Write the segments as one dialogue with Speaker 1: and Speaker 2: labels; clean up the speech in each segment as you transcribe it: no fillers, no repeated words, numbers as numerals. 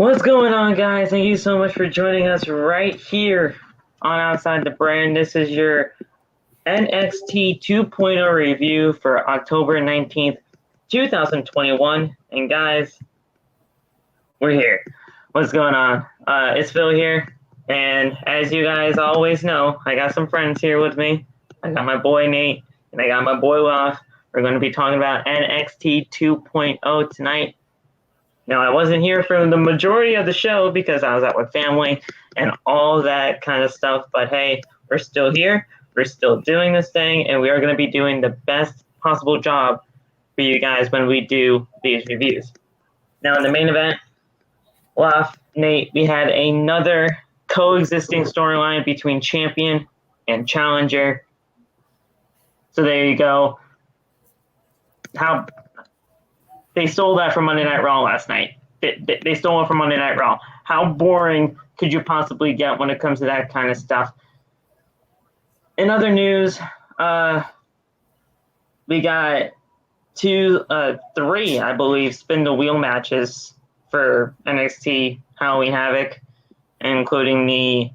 Speaker 1: What's going on, guys? Thank you so much for joining us right here on Outside the Brand. This is your NXT 2.0 review for October 19th, 2021. And guys, we're here. What's going on? It's Phil here. And as you guys always know, I got some friends here with me. I got my boy Nate and I got my boy Loft. We're going to be talking about NXT 2.0 tonight. Now, I wasn't here for the majority of the show because I was out with family and all that kind of stuff. But hey, we're still here. We're still doing this thing, and we are going to be doing the best possible job for you guys when we do these reviews. Now, in the main event, Nate, we had another coexisting storyline between champion and challenger. So there you go. They stole that from Monday Night Raw last night. They stole it from Monday Night Raw. How boring could you possibly get when it comes to that kind of stuff? In other news, we got three, I believe, spin the wheel matches for NXT Halloween Havoc, including the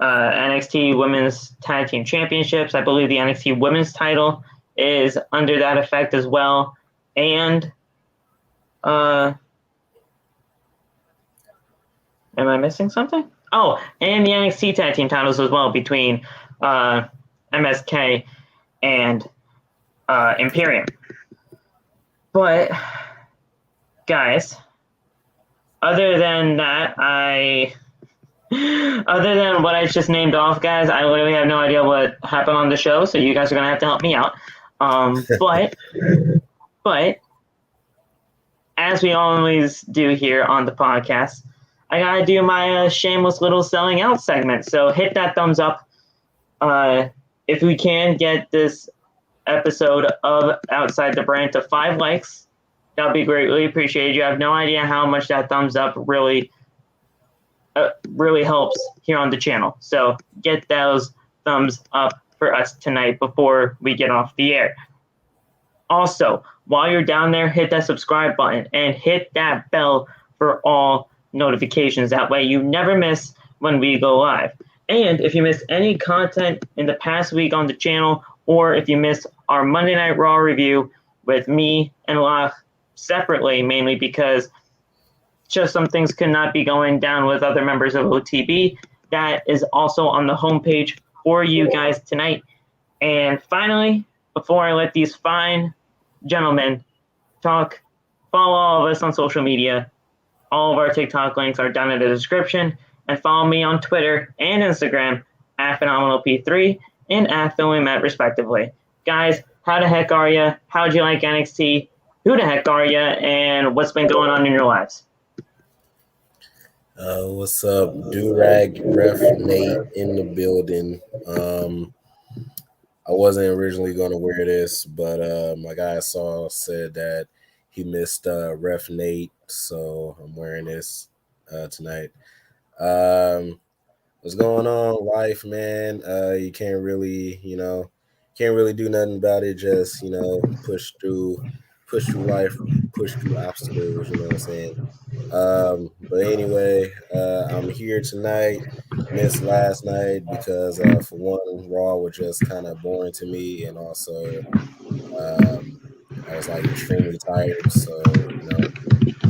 Speaker 1: NXT Women's Tag Team Championships. I believe the NXT Women's title is under that effect as well. And am I missing something? Oh, and the NXT Tag Team titles as well between MSK and Imperium. But guys, other than what I just named off, guys, I literally have no idea what happened on the show, so you guys are gonna have to help me out. But as we always do here on the podcast, I gotta do my shameless little selling out segment. So hit that thumbs up if we can get this episode of Outside the Brand to 5 likes. That'd be greatly appreciated. You have no idea how much that thumbs up really helps here on the channel. So get those thumbs up for us tonight before we get off the air. Also, while you're down there, hit that subscribe button and hit that bell for all notifications. That way you never miss when we go live. And if you missed any content in the past week on the channel, or if you missed our Monday Night Raw review with me and Lach separately, mainly because just some things could not be going down with other members of OTB, that is also on the homepage for you guys tonight. And finally, before I let these fine gentlemen talk, follow all of us on social media. All of our TikTok links are down in the description. And follow me on Twitter and Instagram at PhenomenalP3 and at PhillyMet, respectively. Guys, how the heck are you? How'd you like NXT? Who the heck are you? And what's been going on in your lives?
Speaker 2: What's up? Durag Ref Nate in the building. I wasn't originally going to wear this, but my guy said that he missed Ref Nate, so I'm wearing this tonight. What's going on, life, man? You can't really do nothing about it. Just push through life, push through obstacles. You know what I'm saying? But anyway, I'm here tonight. Missed last night because for one, Raw was just kind of boring to me, and also I was like extremely tired, so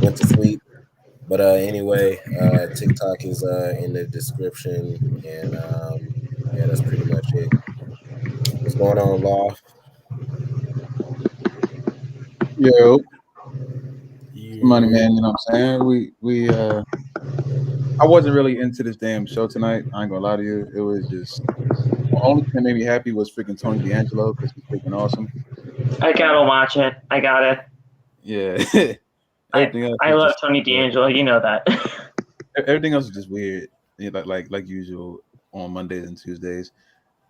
Speaker 2: went to sleep. But anyway, TikTok is in the description, and yeah, that's pretty much it. What's going on, Law?
Speaker 3: Yo, money, man. You know what I'm saying? I wasn't really into this damn show tonight. I ain't gonna lie to you. It was just the only thing that made me happy was freaking Tony D'Angelo because he's freaking awesome.
Speaker 1: I gotta watch it. I gotta.
Speaker 3: Yeah.
Speaker 1: I love Tony D'Angelo. You know that.
Speaker 3: Everything else is just weird. Like usual on Mondays and Tuesdays.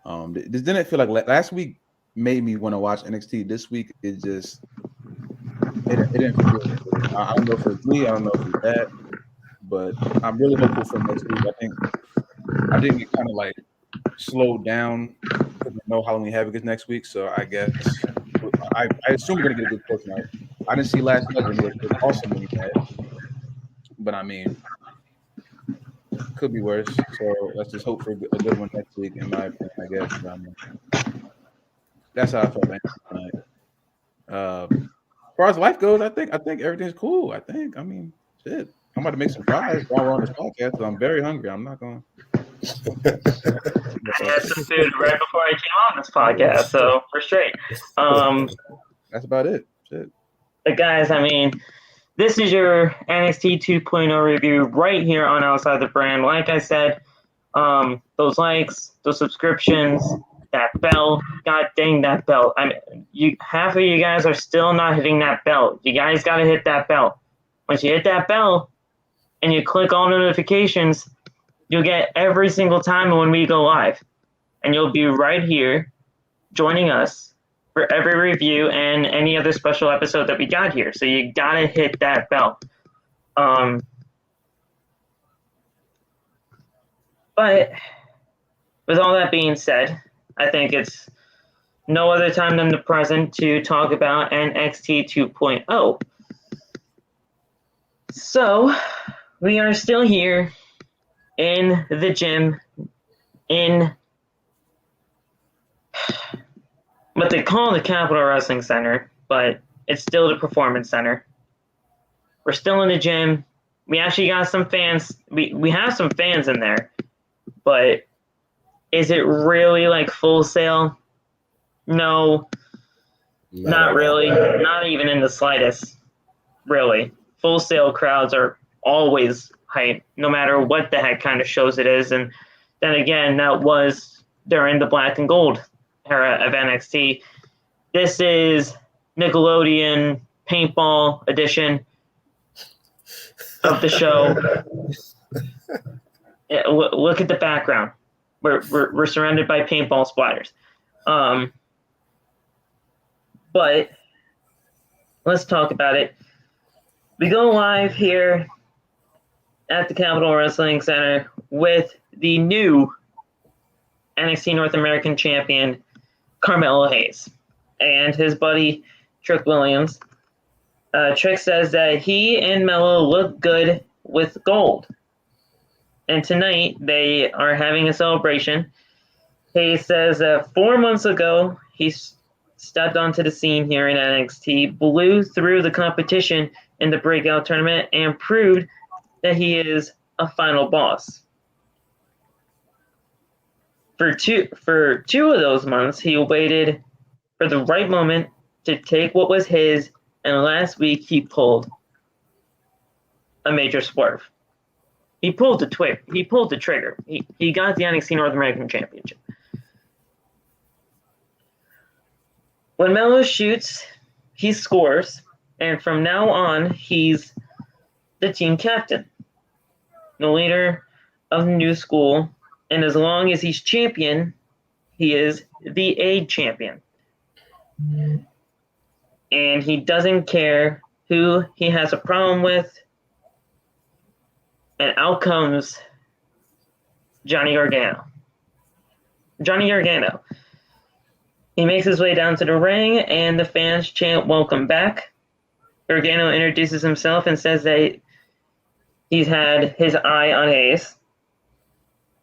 Speaker 3: This didn't feel like last week made me want to watch NXT. This week it didn't feel good. I don't know if it's me. I don't know if it's that. But I'm really hopeful for next week. I think it kind of like slowed down because we know Halloween Havoc is next week. So I guess I assume we're gonna get a good push tonight. I didn't see last night, and it was awesome when he had. but I mean, could be worse. So let's just hope for a good one next week, in my opinion, I guess. But, I mean, that's how I felt tonight. As far as life goes, I think everything's cool. I mean, shit. I'm about to make some fries while we're on this podcast, so I'm very hungry. I'm not going.
Speaker 1: I had some food right before I came on this podcast, so we're straight.
Speaker 3: That's about it. Shit.
Speaker 1: But guys, I mean, this is your NXT 2.0 review right here on Outside the Brand. Like I said, those likes, those subscriptions, that bell, god dang that bell. I mean, half of you guys are still not hitting that bell. You guys got to hit that bell. Once you hit that bell and you click all notifications, you'll get every single time when we go live. And you'll be right here joining us for every review and any other special episode that we got here. So you got to hit that bell. But with all that being said, I think it's no other time than the present to talk about NXT 2.0. So we are still here in the gym in what they call the Capitol Wrestling Center, but it's still the Performance Center. We're still in the gym. We actually got some fans. We have some fans in there, but is it really like Full Sail? No, not really. Not even in the slightest, really. Full Sail crowds are always hype, no matter what the heck kind of shows it is. And then again, that was during the black and gold era of NXT. This is Nickelodeon paintball edition of the show. Yeah, look at the background. We're surrounded by paintball splatters. But let's talk about it. We go live here at the Capitol Wrestling Center with the new NXT North American Champion, Carmelo Hayes, and his buddy, Trick Williams. Trick says that he and Melo look good with gold. And tonight, they are having a celebration. Hayes says that 4 months ago, he stepped onto the scene here in NXT, blew through the competition in the breakout tournament, and proved that he is a final boss. For two of those months, he waited for the right moment to take what was his, and last week he pulled a major swerve. He pulled the trigger. He got the NXT North American Championship. When Melo shoots, he scores, and from now on, he's the team captain, the leader of the new school, and as long as he's champion, he is the aid champion. And he doesn't care who he has a problem with. And out comes Johnny Gargano. He makes his way down to the ring, and the fans chant, "Welcome back." Gargano introduces himself and says that he's had his eye on Hayes,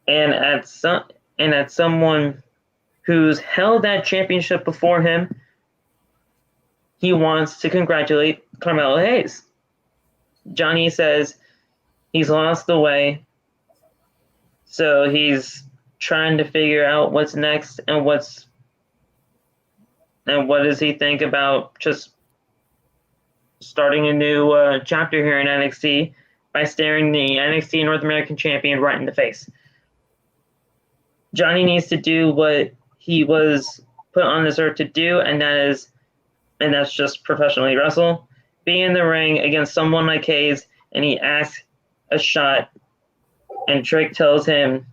Speaker 1: and at someone who's held that championship before him, he wants to congratulate Carmelo Hayes. Johnny says he's lost the way, so he's trying to figure out what's next and what does he think about just starting a new chapter here in NXT by staring the NXT North American Champion right in the face. Johnny needs to do what he was put on this earth to do, and that's just professionally wrestle. Be in the ring against someone like Hayes, and he asks a shot, and Trick tells him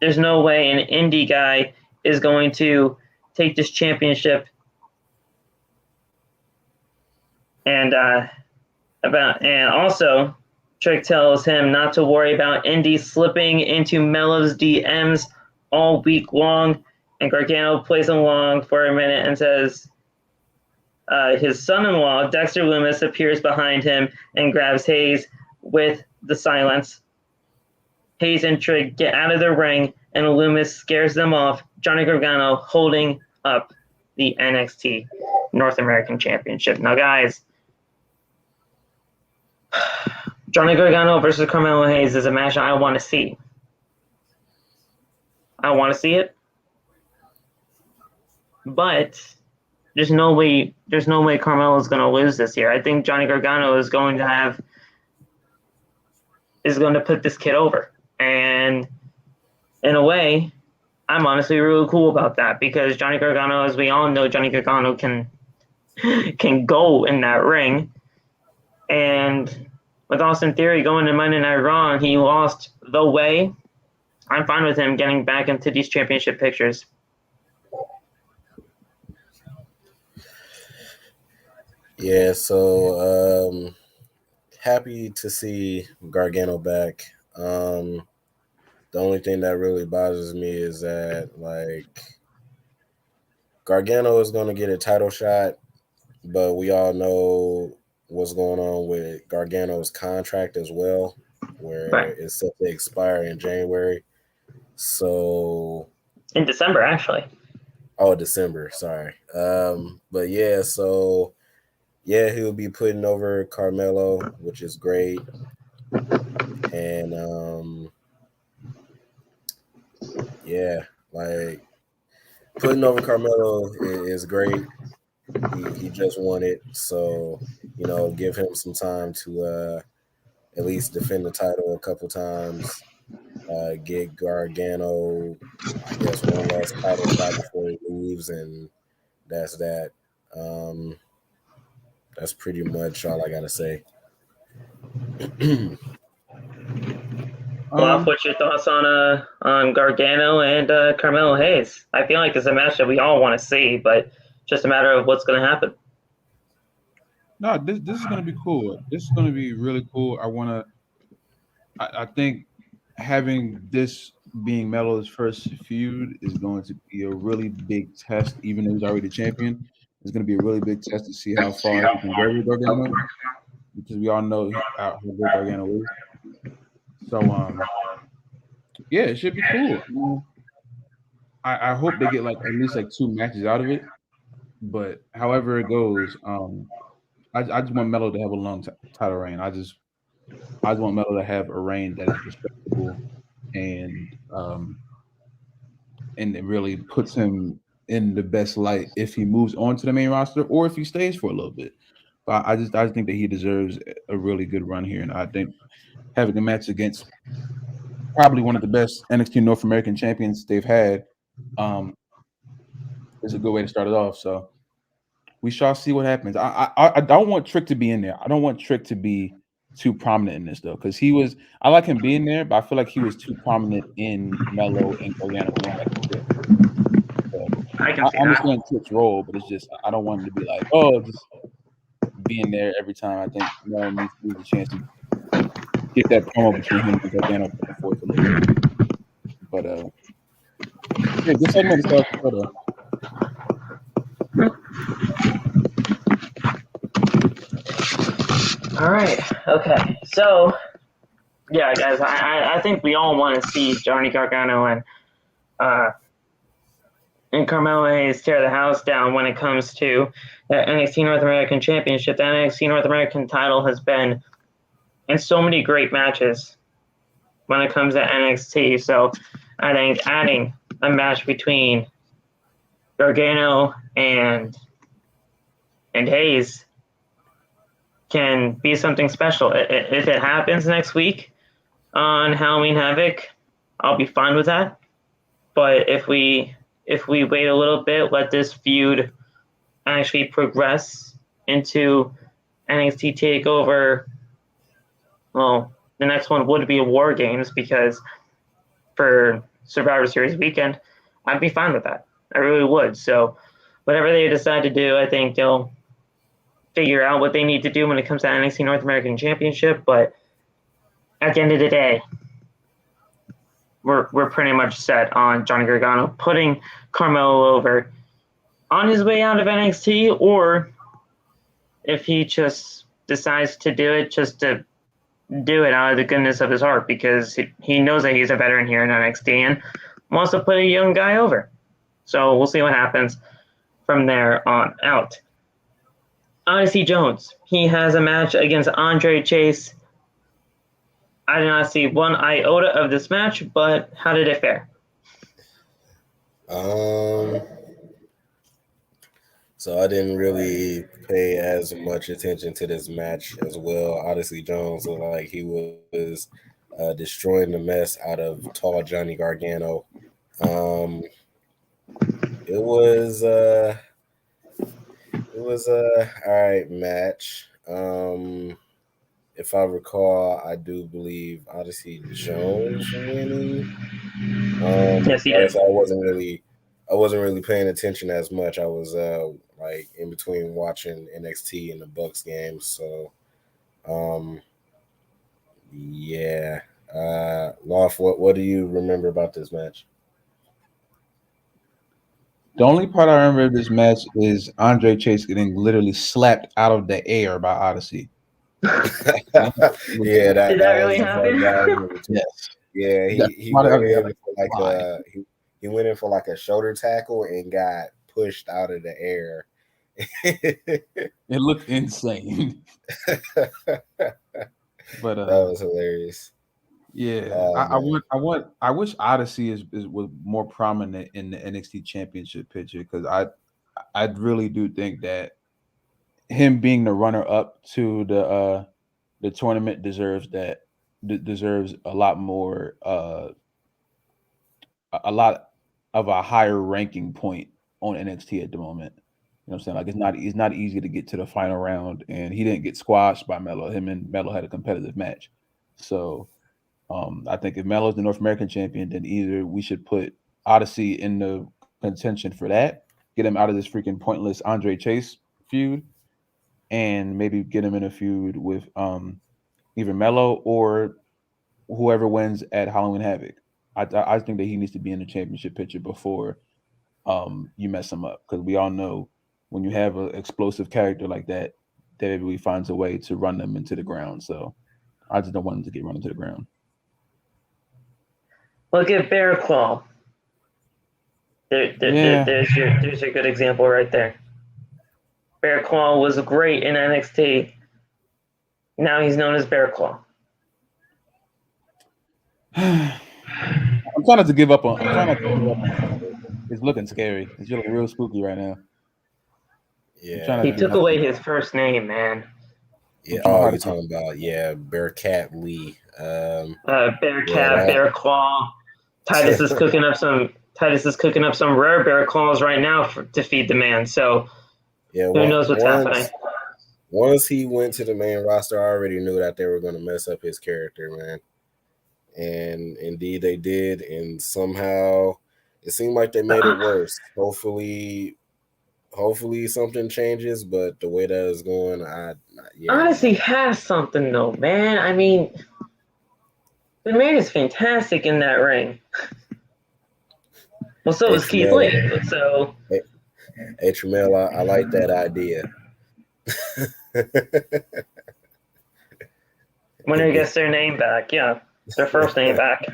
Speaker 1: there's no way an indie guy is going to take this championship. And also Trick tells him not to worry about Indy slipping into Melo's DMs all week long, and Gargano plays along for a minute and says his son-in-law, Dexter Lumis, appears behind him and grabs Hayes with the silence. Hayes and Trigg get out of the ring, and Loomis scares them off. Johnny Gargano holding up the NXT North American Championship. Now, guys, Johnny Gargano versus Carmelo Hayes is a match I want to see. I want to see it, but there's no way Carmelo is going to lose this year. I think Johnny Gargano is going to put this kid over. And in a way, I'm honestly really cool about that because Johnny Gargano, as we all know, Johnny Gargano can go in that ring. And with Austin Theory going to Monday Night Raw, he lost the way. I'm fine with him getting back into these championship pictures.
Speaker 2: Yeah, so happy to see Gargano back. The only thing that really bothers me is that, like, Gargano is going to get a title shot, but we all know what's going on with Gargano's contract as well, where it's set to expire in January. So
Speaker 1: in December, actually.
Speaker 2: Oh, December, sorry. But yeah, so yeah, he'll be putting over Carmelo, which is great. And yeah, like putting over Carmelo is great. He just won it, so give him some time to at least defend the title a couple times. Get Gargano, I guess, one last title shot before he leaves, and that's that. That's pretty much all I gotta say.
Speaker 1: Well, what's your thoughts on Gargano and Carmelo Hayes? I feel like it's a match that we all want to see, but just a matter of what's going to happen.
Speaker 3: No, this is going to be cool. This is going to be really cool. I think having this being Melo's first feud is going to be a really big test, even though he's already champion. It's going to be a really big test to see how far he can go with Gargano, because we all know how good Gargano is. So, yeah, it should be cool. I hope they get at least 2 matches out of it. But however it goes, I just want Melo to have a long title reign. I just want Melo to have a reign that is respectable and it really puts him in the best light if he moves on to the main roster or if he stays for a little bit. But I think that he deserves a really good run here, and I think having a match against probably one of the best NXT North American champions they've had is a good way to start it off. So we shall see what happens. I don't want Trick to be in there. I don't want Trick to be too prominent in this though, because I like him being there, but I feel like he was too prominent in Melo and Gargano. I understand Trick's role, but it's just I don't want him to be just being there every time. I think Melo needs a chance to get that promo between him and Gargano before it's a little bit. But yeah, good segment to start the
Speaker 1: All right. Okay. So, yeah, guys, I think we all want to see Johnny Gargano and Carmelo Hayes tear the house down when it comes to the NXT North American Championship. The NXT North American title has been in so many great matches when it comes to NXT. So, I think adding a match between Gargano and Hayes can be something special. If it happens next week on Halloween Havoc, I'll be fine with that. But if we wait a little bit, let this feud actually progress into NXT TakeOver, well, the next one would be War Games, because for Survivor Series weekend, I'd be fine with that. I really would. So whatever they decide to do, I think they'll figure out what they need to do when it comes to NXT North American Championship. But at the end of the day, we're pretty much set on Johnny Gargano putting Carmelo over on his way out of NXT, or if he just decides to do it just to do it out of the goodness of his heart because he knows that he's a veteran here in NXT and wants to put a young guy over. So we'll see what happens from there on out. Odyssey Jones, he has a match against Andre Chase. I did not see one iota of this match, but how did it fare?
Speaker 2: So I didn't really pay as much attention to this match as well. Odyssey Jones looked like he was destroying the mess out of tall Johnny Gargano. It was all right match. If I recall, I do believe Odyssey Jones winning.
Speaker 1: Yes, he did.
Speaker 2: I wasn't really paying attention as much. I was like in between watching NXT and the Bucks games. So yeah. Loft, what do you remember about this match?
Speaker 3: The only part I remember of this match is Andre Chase getting literally slapped out of the air by Odyssey.
Speaker 2: Yeah,
Speaker 1: Did that really happen?
Speaker 3: Yes.
Speaker 2: Yeah, he went in for like a shoulder tackle and got pushed out of the air.
Speaker 3: It looked insane. But
Speaker 2: that was hilarious.
Speaker 3: Yeah, I wish Odyssey was more prominent in the NXT Championship picture because I really do think that him being the runner up to the tournament deserves a lot more a lot of a higher ranking point on NXT at the moment. You know what I'm saying? Like it's not easy to get to the final round, and he didn't get squashed by Melo. Him and Melo had a competitive match, so. I think if Melo's the North American champion, then either we should put Odyssey in the contention for that, get him out of this freaking pointless Andre Chase feud, and maybe get him in a feud with either Melo or whoever wins at Halloween Havoc. I think that he needs to be in the championship picture before you mess him up because we all know when you have an explosive character like that, WWE finds a way to run them into the ground. So I just don't want him to get run into the ground.
Speaker 1: Look at Bear Claw. There's your good example right there. Bear Claw was great in NXT. Now he's known as Bear Claw.
Speaker 3: I'm trying not to give up on. It's looking scary. It's looking real spooky right now.
Speaker 2: Yeah,
Speaker 1: he took away his first name, man.
Speaker 2: Yeah. You're talking about Bearcat Lee.
Speaker 1: Bearcat, Bear Claw. Titus is cooking up some rare bear claws right now to feed the man. So who knows what's happening?
Speaker 2: Once he went to the main roster, I already knew that they were going to mess up his character, man. And indeed they did. And somehow it seemed like they made it worse. Hopefully something changes, but the way that is going,
Speaker 1: Odyssey has something though, man. I mean, the man is fantastic in that ring. Well, so is Keith Lee. So,
Speaker 2: hey Tramel, I like that idea.
Speaker 1: Winner gets their name back, their first name back.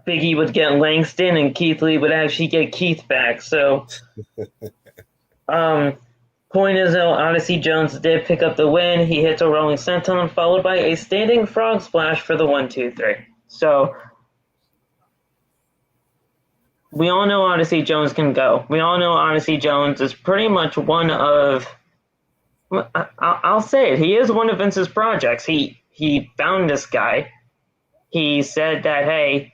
Speaker 1: Big E would get Langston, and Keith Lee would actually get Keith back. So, point is, though, Odyssey Jones did pick up the win. He hits a rolling senton, followed by a standing frog splash for the 1-2-3. So, we all know Odyssey Jones can go. We all know Odyssey Jones is pretty much one of, I'll say it, he is one of Vince's projects. He found this guy. He said that, hey,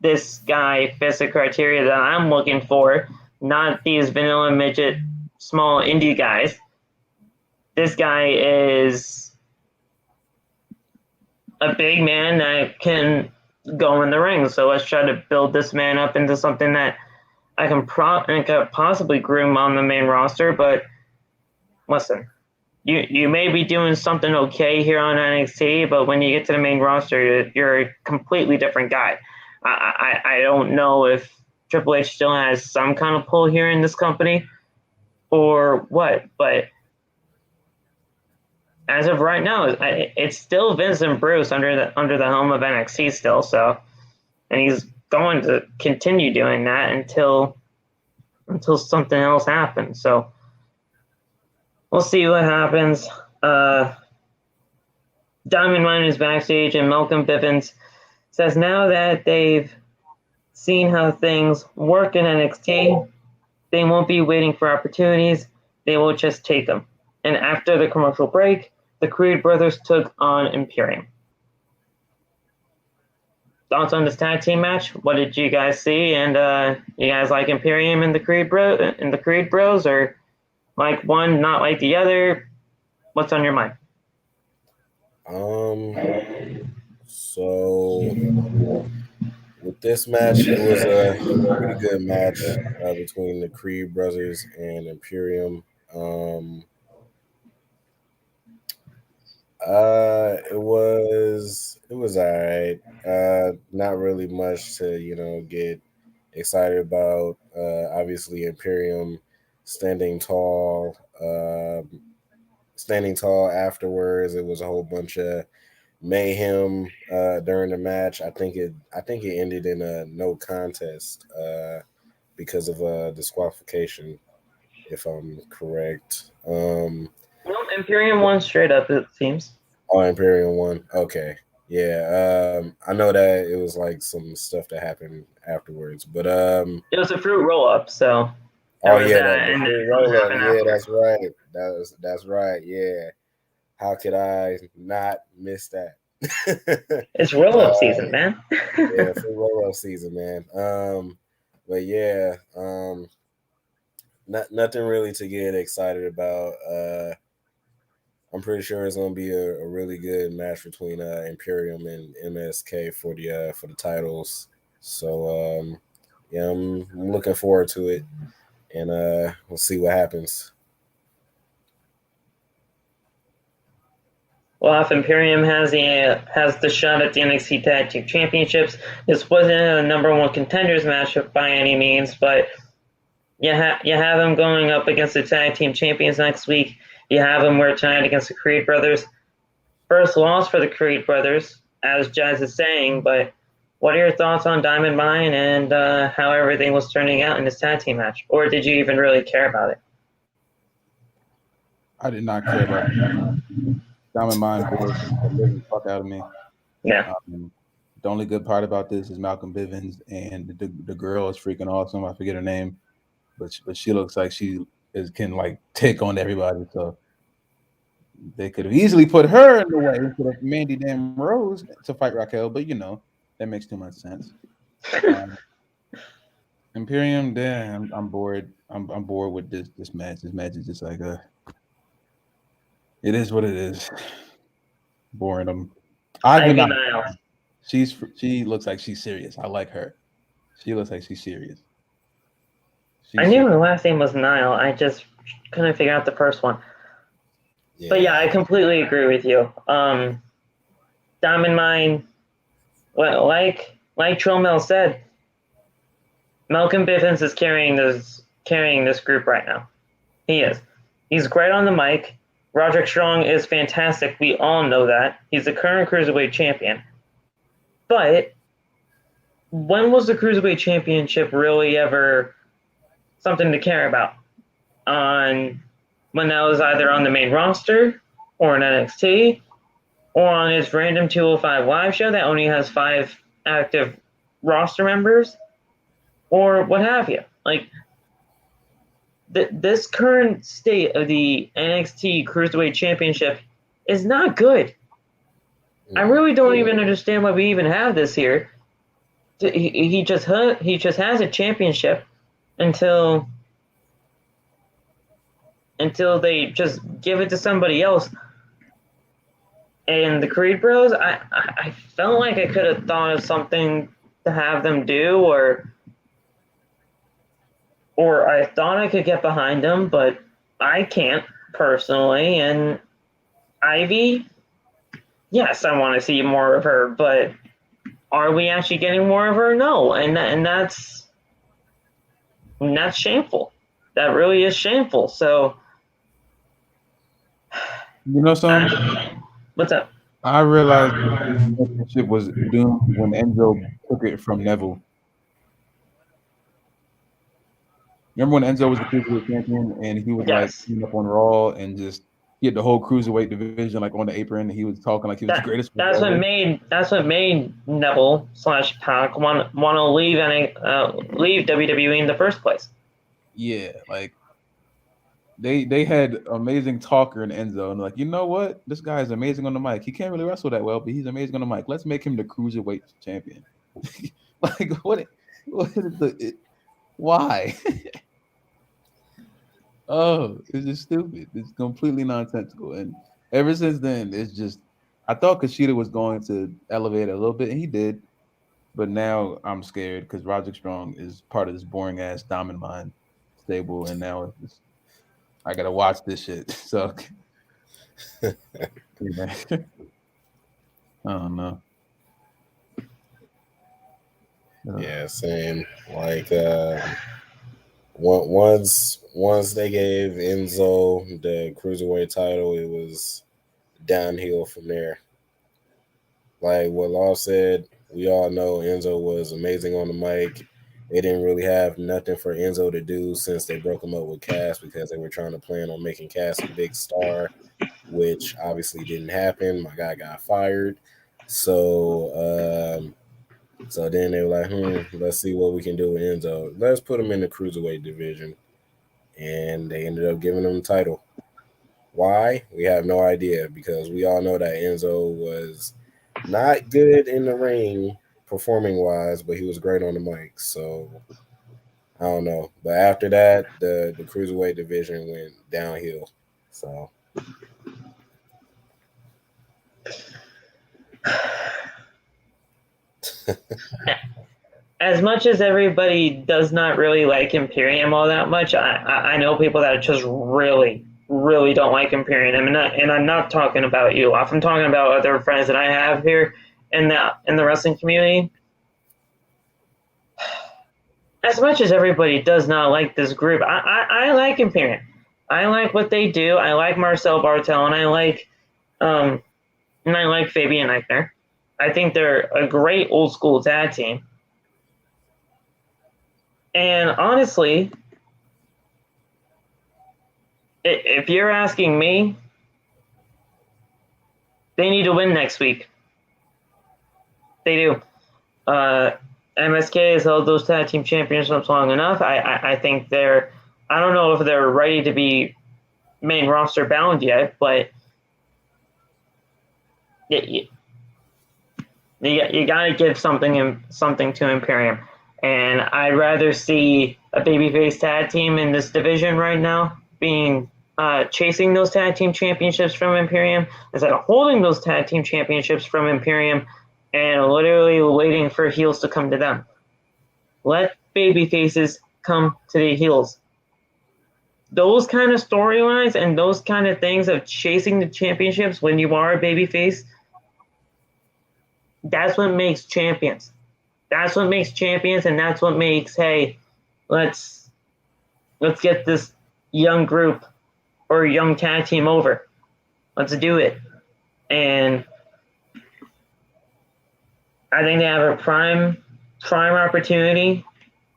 Speaker 1: this guy fits the criteria that I'm looking for, not these vanilla midget, small indie guys. This guy is a big man that can go in the ring. So let's try to build this man up into something that I can possibly groom on the main roster. But listen, you may be doing something okay here on NXT, but when you get to the main roster, you're a completely different guy. I don't know if Triple H still has some kind of pull here in this company or what, but as of right now, it's still Vince and Bruce under the helm of NXT still. So, and he's going to continue doing that until something else happens. So, we'll see what happens. Diamond Mine is backstage, and Malcolm Bivens says now that they've seen how things work in NXT, they won't be waiting for opportunities. They will just take them. And after the commercial break, the Creed brothers took on Imperium. Thoughts on this tag team match? What did you guys see? And you guys like Imperium and the Creed Bros, or like one, not like the other? What's on your mind?
Speaker 2: So with this match, it was a pretty good match between the Creed brothers and Imperium. It was all right. Not really much to get excited about. Obviously, Imperium standing tall. Afterwards, it was a whole bunch of mayhem during the match. I think it ended in a no contest because of disqualification, if I'm correct.
Speaker 1: Well, Imperium won straight up, it seems.
Speaker 2: Oh, Imperium won. Okay. Yeah. I know that it was like some stuff that happened afterwards, but
Speaker 1: it was a fruit roll up, so
Speaker 2: oh yeah, that roll up. Yeah, that's right. That's right. Yeah. How could I not miss that?
Speaker 1: It's roll up season, man.
Speaker 2: Yeah, it's roll up season, man. But yeah, nothing really to get excited about. I'm pretty sure it's gonna be a really good match between Imperium and MSK for the titles. So yeah, I'm looking forward to it, and we'll see what happens.
Speaker 1: Well, if Imperium has the shot at the NXT Tag Team Championships, this wasn't a number one contenders matchup by any means, but you have them going up against the Tag Team Champions next week. You have them where tonight against the Creed brothers. First loss for the Creed brothers, as Jazz is saying, but what are your thoughts on Diamond Mine and how everything was turning out in this tag team match? Or did you even really care about it?
Speaker 3: I did not care about it. Diamond Mine bored the fuck out of me.
Speaker 1: Yeah.
Speaker 3: The only good part about this is Malcolm Bivens, and the girl is freaking awesome. I forget her name, but she looks like she can like take on everybody. So they could have easily put her in the way instead of Mandy damn Rose to fight Raquel, but that makes too much sense. Imperium, damn, I'm bored. I'm bored with this match. This match is just like it is what it is. Boring them. She looks like she's serious. I like her. She looks like she's serious.
Speaker 1: I knew her last name was Nile. I just couldn't figure out the first one. Yeah. But yeah, I completely agree with you. Diamond Mine, well, like Tromel said, Malcolm Bivens is carrying this group right now. He is. He's great on the mic. Roderick Strong is fantastic. We all know that. He's the current Cruiserweight champion. But when was the Cruiserweight Championship really ever something to care about? When that was either on the main roster or in NXT or on his random 205 live show that only has 5 active roster members or what have you. Like, this current state of the NXT Cruiserweight Championship is not good. I really don't even understand why we even have this here. He just has a championship until they just give it to somebody else. And the Creed Bros, I felt like I could have thought of something to have them do, or I thought I could get behind them, but I can't personally. And Ivy, yes, I want to see more of her, but are we actually getting more of her? No, and that's shameful. That really is shameful. So
Speaker 3: You know something?
Speaker 1: What's up?
Speaker 3: I realized the championship was doomed when Enzo took it from Neville. Remember when Enzo was the cruiserweight champion and he was like
Speaker 1: Yes.
Speaker 3: up on Raw and just he had the whole cruiserweight division like on the apron and he was talking like he was the greatest.
Speaker 1: That's what made Neville / Pac want to leave leave WWE in the first place.
Speaker 3: Yeah, like they had amazing talker in Enzo and like, you know what? This guy is amazing on the mic. He can't really wrestle that well, but he's amazing on the mic. Let's make him the cruiserweight champion. Like what is why? Oh, it's just stupid. It's completely nonsensical. And ever since then, it's just I thought Kushida was going to elevate it a little bit, and he did. But now I'm scared because Roderick Strong is part of this boring ass Diamond Mine stable, and now it's just, I gotta watch this shit. So yeah. I don't know.
Speaker 2: Yeah, same. Like once they gave Enzo the cruiserweight title, it was downhill from there. Like what Law said, we all know Enzo was amazing on the mic. They didn't really have nothing for Enzo to do since they broke him up with Cass because they were trying to plan on making Cass a big star, which obviously didn't happen. My guy got fired. So so then they were like, let's see what we can do with Enzo. Let's put him in the cruiserweight division. And they ended up giving him the title. Why? We have no idea because we all know that Enzo was not good in the ring performing wise, but he was great on the mic. So I don't know. But after that, the cruiserweight division went downhill. So
Speaker 1: as much as everybody does not really like Imperium all that much, I know people that just really don't like Imperium, and I'm not talking about you. I'm talking about other friends that I have here in the wrestling community. As much as everybody does not like this group, I like Imperium. I like what they do. I like Marcel Bartel, and I like Fabian Eichner. I think they're a great old school tag team. And honestly, if you're asking me, they need to win next week. They do. MSK has held those tag team championships long enough. I think they're. I don't know if they're ready to be main roster bound yet, but you got to give something to Imperium. And I'd rather see a babyface tag team in this division right now being chasing those tag team championships from Imperium instead of holding those tag team championships from Imperium and literally waiting for heels to come to them. Let babyfaces come to the heels. Those kind of storylines and those kind of things of chasing the championships when you are a babyface, that's what makes champions. That's what makes champions, and that's what makes, hey, let's get this young group or young tag team over. Let's do it. And I think they have a prime opportunity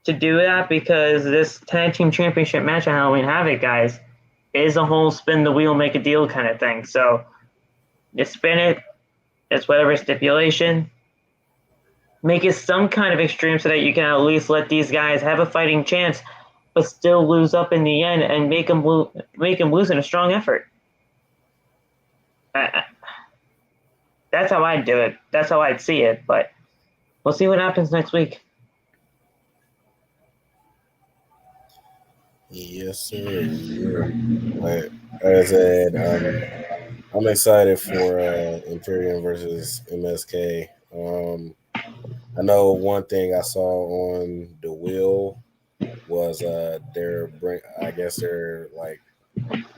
Speaker 1: to do that because this tag team championship match on Halloween Havoc, guys, is a whole spin the wheel, make a deal kind of thing. So you spin it, it's whatever stipulation. Make it some kind of extreme so that you can at least let these guys have a fighting chance, but still lose up in the end and make them lose in a strong effort. That's how I'd do it. That's how I'd see it. But we'll see what happens next week.
Speaker 2: yes, sir. Like I said, I'm excited for Imperium versus MSK. I know one thing I saw on the wheel was they're like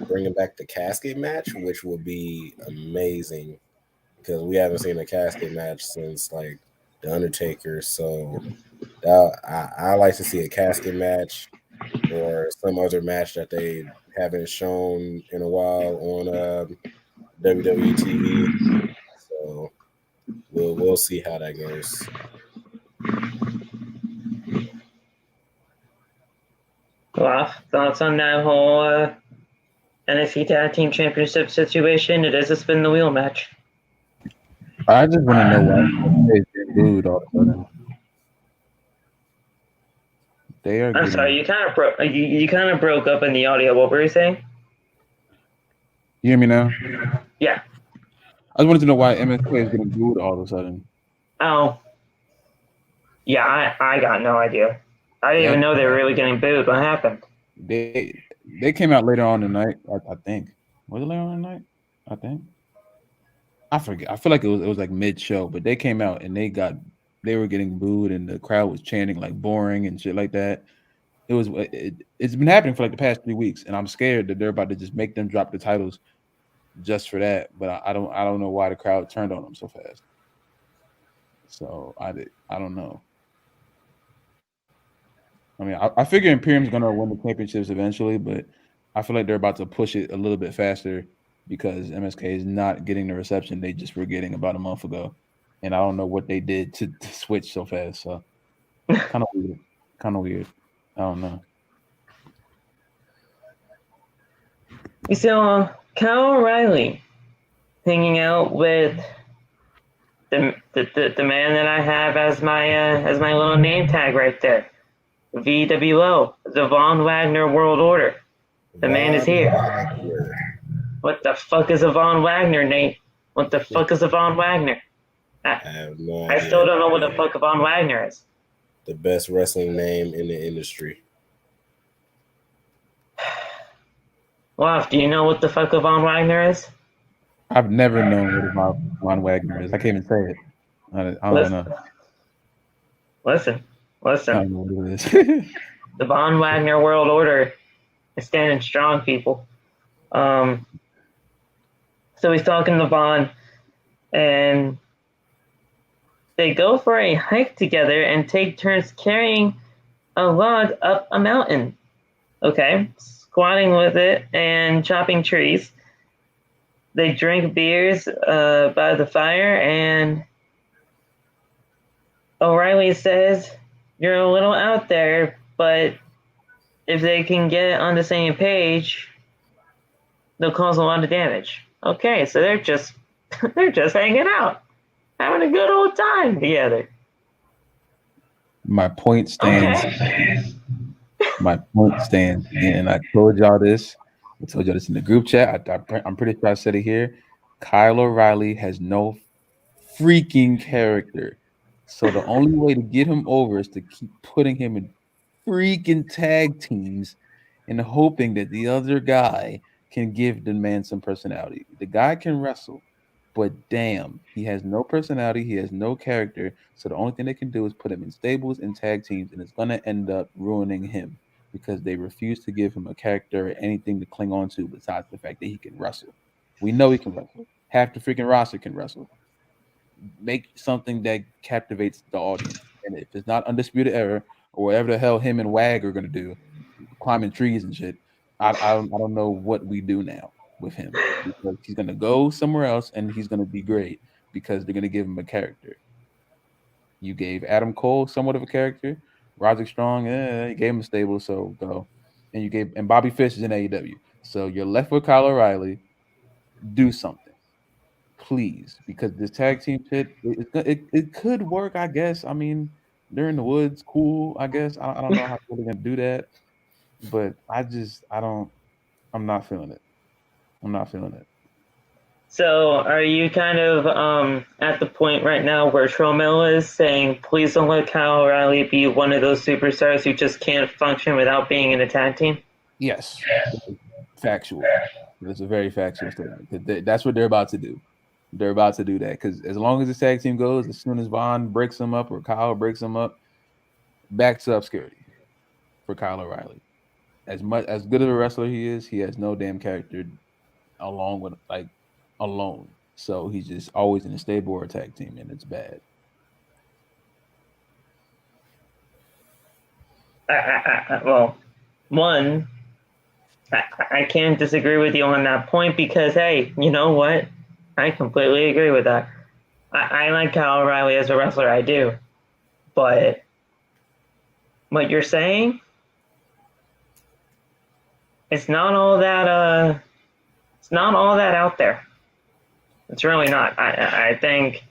Speaker 2: bringing back the casket match, which would be amazing because we haven't seen a casket match since like the Undertaker. So I like to see a casket match or some other match that they haven't shown in a while WWE TV. So we'll see how that goes.
Speaker 1: Well, thoughts on that whole NXT Tag Team Championship situation? It is a spin the wheel match.
Speaker 3: I just want to know why they're getting booed all of a sudden. They are.
Speaker 1: I'm sorry, you kind of broke. You kind of broke up in the audio. What were you saying?
Speaker 3: You hear me now?
Speaker 1: Yeah.
Speaker 3: I just wanted to know why MSK is getting booed all of a sudden.
Speaker 1: Oh. Yeah, I got no idea. I didn't even know they were really getting booed. What happened?
Speaker 3: They came out later on tonight. I think. Was it later on tonight? I think. I forget. I feel like it was like mid show, but they came out and they were getting booed and the crowd was chanting like boring and shit like that. It's been happening for like the past 3 weeks, and I'm scared that they're about to just make them drop the titles just for that. But I don't know why the crowd turned on them so fast. So I don't know. I mean, I figure Imperium's gonna win the championships eventually, but I feel like they're about to push it a little bit faster because MSK is not getting the reception they just were getting about a month ago, and I don't know what they did to switch so fast. So kind of weird. Kind of weird. I don't know.
Speaker 1: So Kyle O'Reilly hanging out with the man that I have as my little name tag right there. VWO, the Von Wagner World Order. The man is here. What the fuck is a Von Wagner, Nate? What the fuck is a Von Wagner?
Speaker 2: I have no idea.
Speaker 1: I still don't know what the fuck a Von Wagner is.
Speaker 2: The best wrestling name in the industry.
Speaker 1: Wow, do you know what the fuck a Von Wagner is?
Speaker 3: I've never known what a Von Wagner is. I can't even say it. I don't know.
Speaker 1: Listen.
Speaker 3: I don't know what it is.
Speaker 1: The Von Wagner World Order is standing strong, people. So he's talking to Von, and they go for a hike together and take turns carrying a log up a mountain. Okay, squatting with it and chopping trees. They drink beers by the fire, and O'Reilly says, "You're a little out there, but if they can get on the same page, they'll cause a lot of damage." Okay, so they're just hanging out, having a good old time together.
Speaker 3: My point stands.
Speaker 1: Okay.
Speaker 3: My point stands, and I told y'all this. I told y'all this in the group chat. I'm pretty sure I said it here. Kyle O'Reilly has no freaking character. So the only way to get him over is to keep putting him in freaking tag teams and hoping that the other guy can give the man some personality. The guy can wrestle, but damn, he has no personality. He has no character. So the only thing they can do is put him in stables and tag teams, and it's going to end up ruining him because they refuse to give him a character or anything to cling on to besides the fact that he can wrestle. We know he can wrestle. Half the freaking roster can wrestle. Make something that captivates the audience. And if it's not Undisputed Era or whatever the hell him and Wag are going to do, climbing trees and shit, I don't know what we do now with him because he's going to go somewhere else and he's going to be great because they're going to give him a character. You gave Adam Cole somewhat of a character. Roderick Strong, you gave him a stable, so go. And Bobby Fish is in AEW. So you're left with Kyle O'Reilly. Do something. Please, because this tag team shit, it could work, I guess. I mean, they're in the woods, cool, I guess. I don't know how they're gonna do that, but I'm not feeling it. I'm not feeling it.
Speaker 1: So are you kind of at the point right now where Tromel is saying, please don't let Kyle O'Reilly be one of those superstars who just can't function without being in a tag team?
Speaker 3: Yes, factual. It's a very factual statement. That's what they're about to do. They're about to do that because as long as the tag team goes, as soon as Von breaks them up or Kyle breaks them up, back to obscurity for Kyle O'Reilly. As good of a wrestler he is, he has no damn character alone. So he's just always in a stable or a tag team, and it's bad.
Speaker 1: Well, one, I can't disagree with you on that point because, hey, you know what? I completely agree with that. I like Kyle O'Reilly as a wrestler, I do. But what you're saying, it's not all that out there. It's really not. I think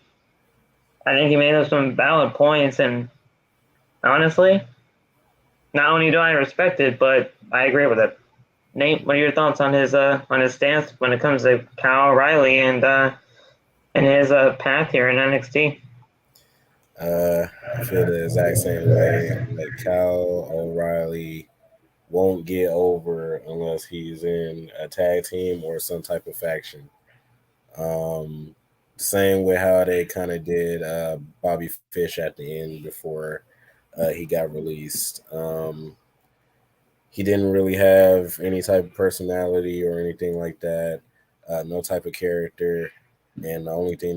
Speaker 1: he made some valid points, and honestly, not only do I respect it, but I agree with it. Nate, what are your thoughts on his stance when it comes to Kyle O'Reilly and his path here in NXT?
Speaker 2: I feel the exact same way. Like Kyle O'Reilly won't get over unless he's in a tag team or some type of faction. Same with how they kind of did Bobby Fish at the end before he got released. He didn't really have any type of personality or anything like that. No type of character, and the only thing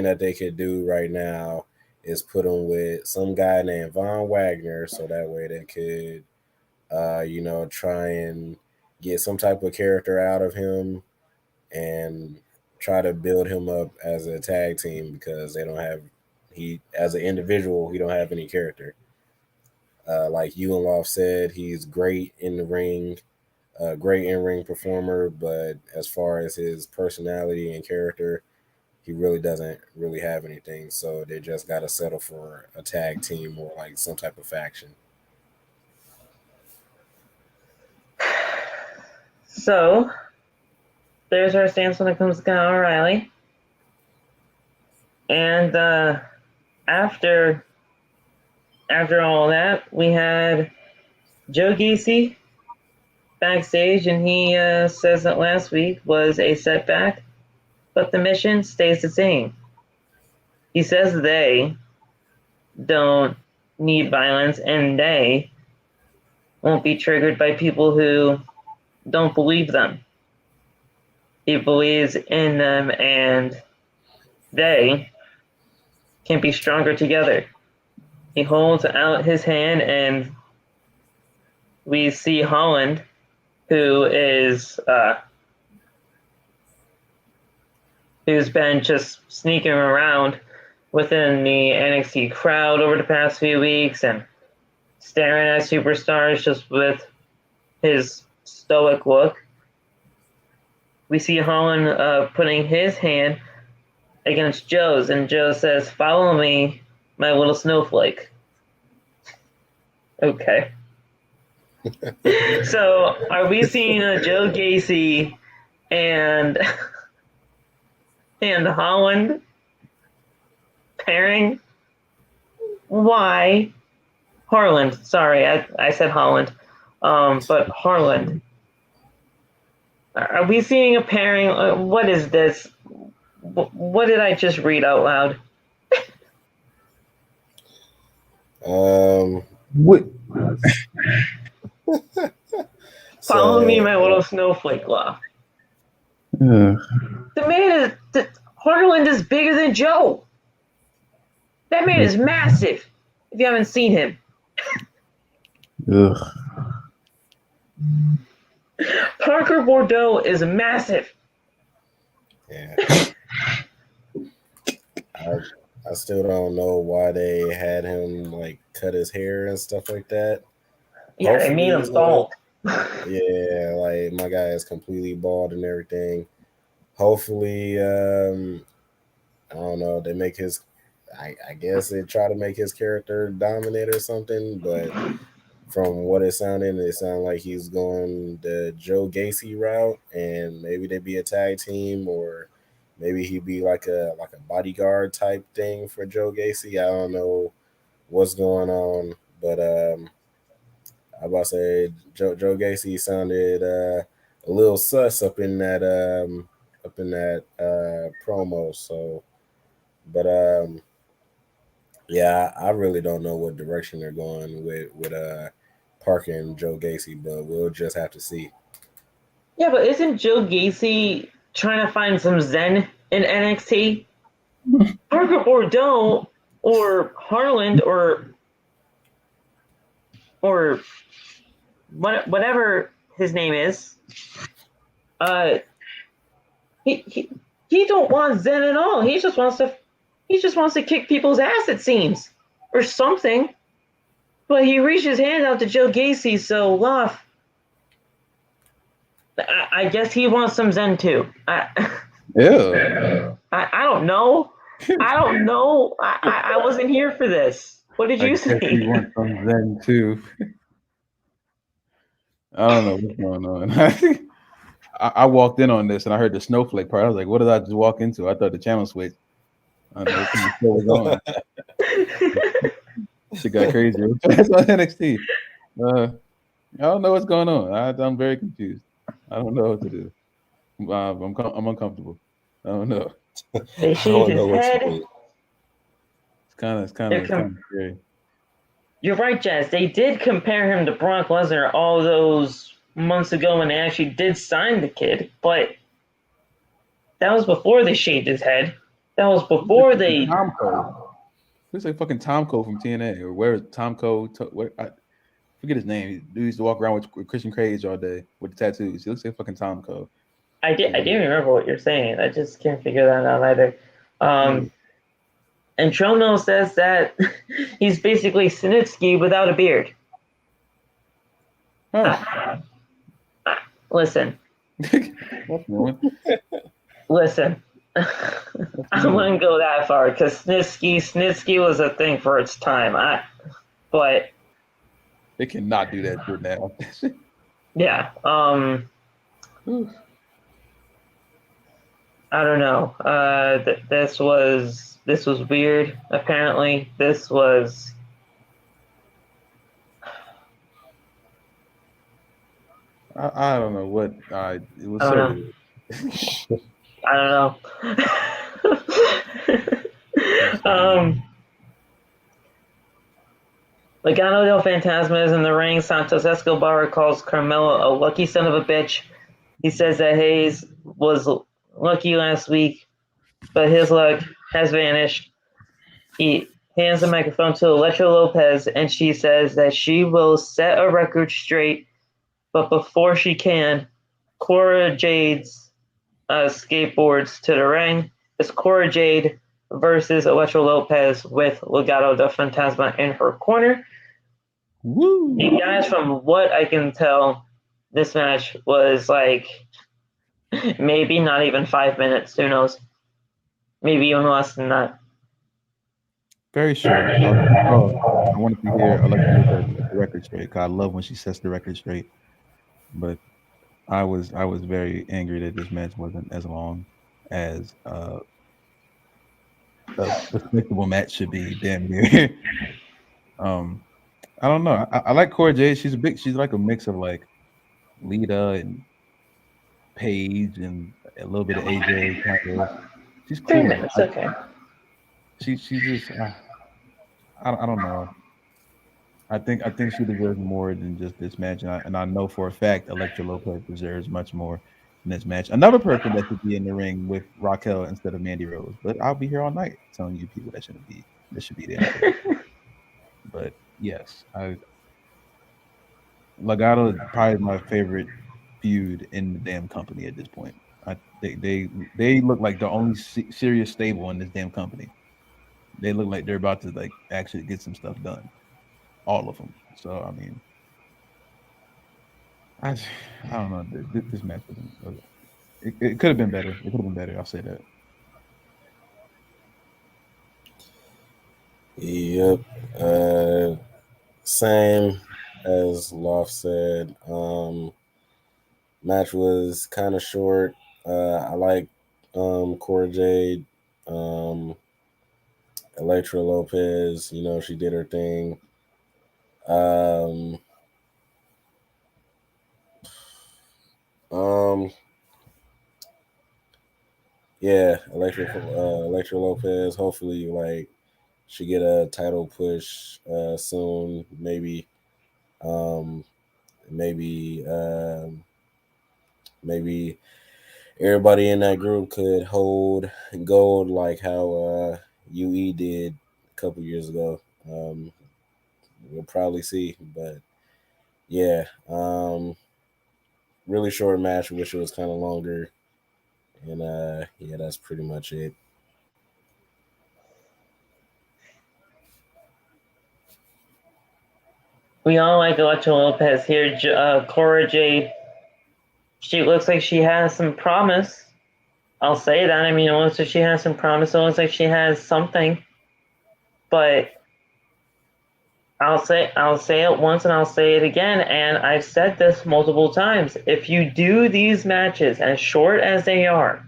Speaker 2: that they could do right now is put him with some guy named Von Wagner, so that way they could, try and get some type of character out of him and try to build him up as a tag team because they don't have he as an individual he don't have any character. Like you and Loft said, he's great in the ring, great in ring performer, but as far as his personality and character, he really doesn't really have anything. So they just got to settle for a tag team or like some type of faction.
Speaker 1: So there's our stance when it comes to Kyle O'Reilly. And after all that, we had Joe Gacy backstage, and he says that last week was a setback, but the mission stays the same. He says they don't need violence, and they won't be triggered by people who don't believe them. He believes in them, and they can be stronger together. He holds out his hand, and we see Holland, who is who's been just sneaking around within the NXT crowd over the past few weeks and staring at superstars just with his stoic look. We see Holland putting his hand against Joe's, and Joe says, "Follow me, my little snowflake." Okay. So, are we seeing a Joe Gacy and Holland pairing? Why? Harland. Sorry, I said Holland. But Harland. Are we seeing a pairing? What is this? What did I just read out loud?
Speaker 3: What?
Speaker 1: Follow me, my little snowflake law. The man is Harland is bigger than Joe. That man is massive. If you haven't seen him. Parker Bordeaux is massive.
Speaker 2: Yeah. I still don't know why they had him like cut his hair and stuff like that.
Speaker 1: Yeah, hopefully, they made him bald.
Speaker 2: Yeah, like my guy is completely bald and everything. Hopefully, I don't know, they make his I guess they try to make his character dominant or something, but from what it sounded like he's going the Joe Gacy route, and maybe they be a tag team, or maybe he'd be like a bodyguard type thing for Joe Gacy. I don't know what's going on, but I about to say Joe Gacy sounded a little sus up in that promo. So, but yeah, I really don't know what direction they're going with Parker and Joe Gacy, but we'll just have to see.
Speaker 1: Yeah, but isn't Joe Gacy trying to find some zen in NXT? Parker Bordeaux or Harland or whatever his name is, he don't want Zen at all. He just wants to kick people's ass, it seems, or something. But he reached his hand out to Joe Gacy, so I guess he wants some Zen too.
Speaker 3: Yeah.
Speaker 1: I don't know. I wasn't here for this. What did you say?
Speaker 3: He wants some Zen too. I don't know what's going on. I walked in on this and I heard the snowflake part. I was like, what did I just walk into? I thought the channel switched. I don't know what was on. Shit got crazy. That's on NXT. I don't know what's going on. I'm very confused. I don't know what to do. I'm uncomfortable. I don't know.
Speaker 1: They shaved his head.
Speaker 3: It's kind of scary.
Speaker 1: You're right, Jazz. They did compare him to Brock Lesnar all those months ago when they actually did sign the kid, but that was before they shaved his head. That was before they.
Speaker 3: Looks like fucking Tomko from TNA, or where is Tomko? I forget his name. He used to walk around with Christian Cage all day with the tattoos. He looks like fucking Tomko.
Speaker 1: I didn't remember what you're saying. I just can't figure that out either. And Chono says that he's basically Snitsky without a beard.
Speaker 3: Huh.
Speaker 1: Listen. Listen. I wouldn't go that far because Snitsky was a thing for its time. But
Speaker 3: they cannot do that shit now.
Speaker 1: Yeah. I don't know. This was weird. Apparently, this was.
Speaker 3: I don't know what. It was so weird.
Speaker 1: I don't know. Legado del Fantasma is in the ring. Santos Escobar calls Carmelo a lucky son of a bitch. He says that Hayes was lucky last week, but his luck has vanished. He hands the microphone to Elektra Lopez, and she says that she will set a record straight, but before she can, Cora Jade's skateboards to the ring. It's Cora Jade versus Elektra Lopez with Legado del Fantasma in her corner.
Speaker 3: Woo!
Speaker 1: You guys, from what I can tell, this match was like maybe not even 5 minutes. Who knows? Maybe even less than that.
Speaker 3: Very short. I wanted to hear Elektra Lopez set the record straight. Cause I love when she sets the record straight. But I was very angry that this match wasn't as long as a respectable match should be. Damn near. I don't know. I like Cora Jade. She's like a mix of like Lita and Paige and a little bit of AJ. Kind of. She's cool.
Speaker 1: 3 minutes, okay.
Speaker 3: She's just I don't know. I think she deserves more than just this match, and I know for a fact Elektra Lopez deserves much more in this match. Another person that should be in the ring with Raquel instead of Mandy Rose, but I'll be here all night telling you people that should be there. But yes, Legado is probably my favorite feud in the damn company at this point. They look like the only serious stable in this damn company. They look like they're about to like actually get some stuff done, all of them. So I mean, I don't know. This match wasn't. It could have been better. It could have been better. I'll say that.
Speaker 2: Yep. Same as Loft said. Match was kind of short. I like Cora Jade. Elektra Lopez, she did her thing. Yeah, Elektra Lopez. Hopefully, like she get a title push soon. Maybe, maybe everybody in that group could hold gold like how UE did a couple years ago. We'll probably see, but yeah. really short match. Wish it was kind of longer. And yeah, that's pretty much it.
Speaker 1: We all like Elektra Lopez here. Cora Jade, she looks like she has some promise. I'll say that. I mean, it looks like she has some promise. It looks like she has something. But I'll say it once and I'll say it again. And I've said this multiple times. If you do these matches as short as they are,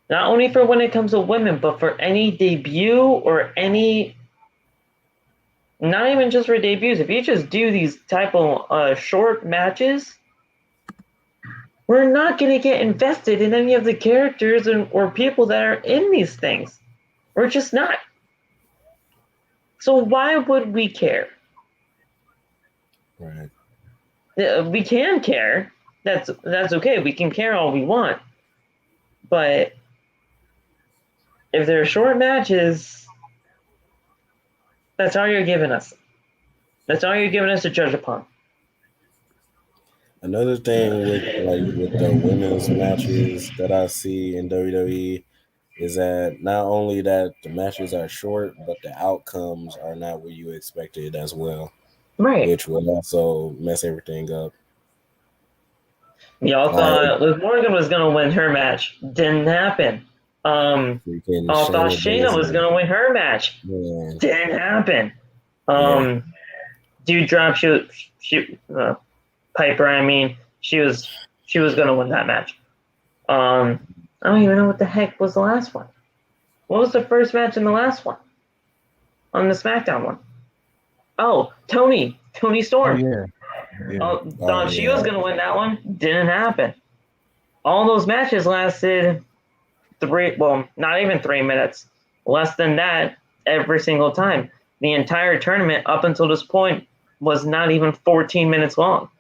Speaker 1: not only for when it comes to women, but for any debut or any, not even just for debuts, if you just do these type of short matches, we're not going to get invested in any of the characters or people that are in these things. We're just not. So why would we care?
Speaker 2: Right.
Speaker 1: We can care. That's okay. We can care all we want. But if they're short matches, that's all you're giving us. That's all you're giving us to judge upon.
Speaker 2: Another thing with the women's matches that I see in WWE is that not only that the matches are short, but the outcomes are not what you expected as well.
Speaker 1: Right.
Speaker 2: Which will also mess everything up.
Speaker 1: Y'all thought Liv Morgan was going to win her match. Didn't happen. All thought Shayna was going to win her match.
Speaker 2: Man.
Speaker 1: Didn't happen. Dude drop Piper, I mean, she was going to win that match. I don't even know what the heck was the last one. What was the first match in the last one? On the SmackDown one. Oh, Tony Storm.
Speaker 3: Oh, yeah.
Speaker 1: Thought she was going to win that one. Didn't happen. All those matches lasted not even 3 minutes. Less than that every single time. The entire tournament up until this point was not even 14 minutes long.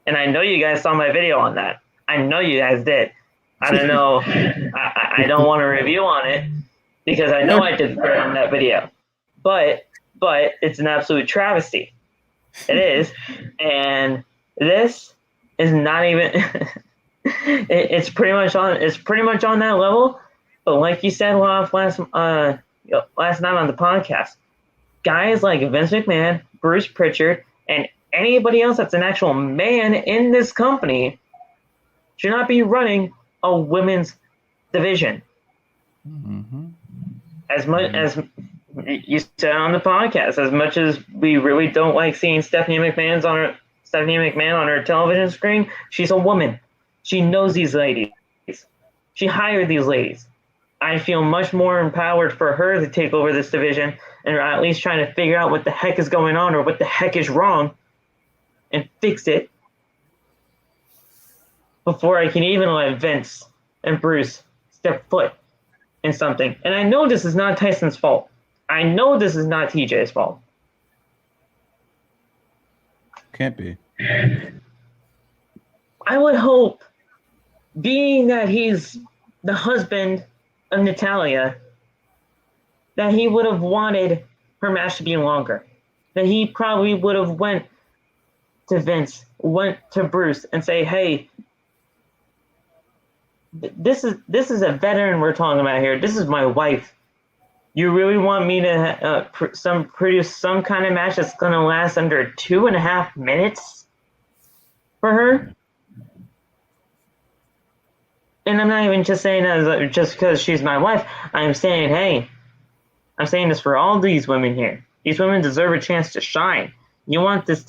Speaker 1: And I know you guys saw my video on that. I know you guys did. I don't know. I don't want to review on it because I know I did great on that video. But it's an absolute travesty. It is. And this is not even it's pretty much on that level. But like you said last night on the podcast, guys like Vince McMahon, Bruce Pritchard, and anybody else that's an actual man in this company should not be running a women's division.
Speaker 3: Mm-hmm.
Speaker 1: As much as you said on the podcast, as much as we really don't like seeing Stephanie McMahon on her television screen, she's a woman. She knows these ladies. She hired these ladies. I feel much more empowered for her to take over this division and at least trying to figure out what the heck is going on or what the heck is wrong and fix it before I can even let Vince and Bruce step foot in something. And I know this is not Tyson's fault. I know this is not TJ's fault.
Speaker 3: Can't be.
Speaker 1: I would hope, being that he's the husband of Natalya, that he would have wanted her match to be longer. That he probably would have went to Vince, went to Bruce, and say, "Hey, this is a veteran we're talking about here. This is my wife. You really want me to produce some kind of match that's going to last under 2.5 minutes for her?" And I'm not even just saying that just because she's my wife. I'm saying, hey, I'm saying this for all these women here. These women deserve a chance to shine. You want this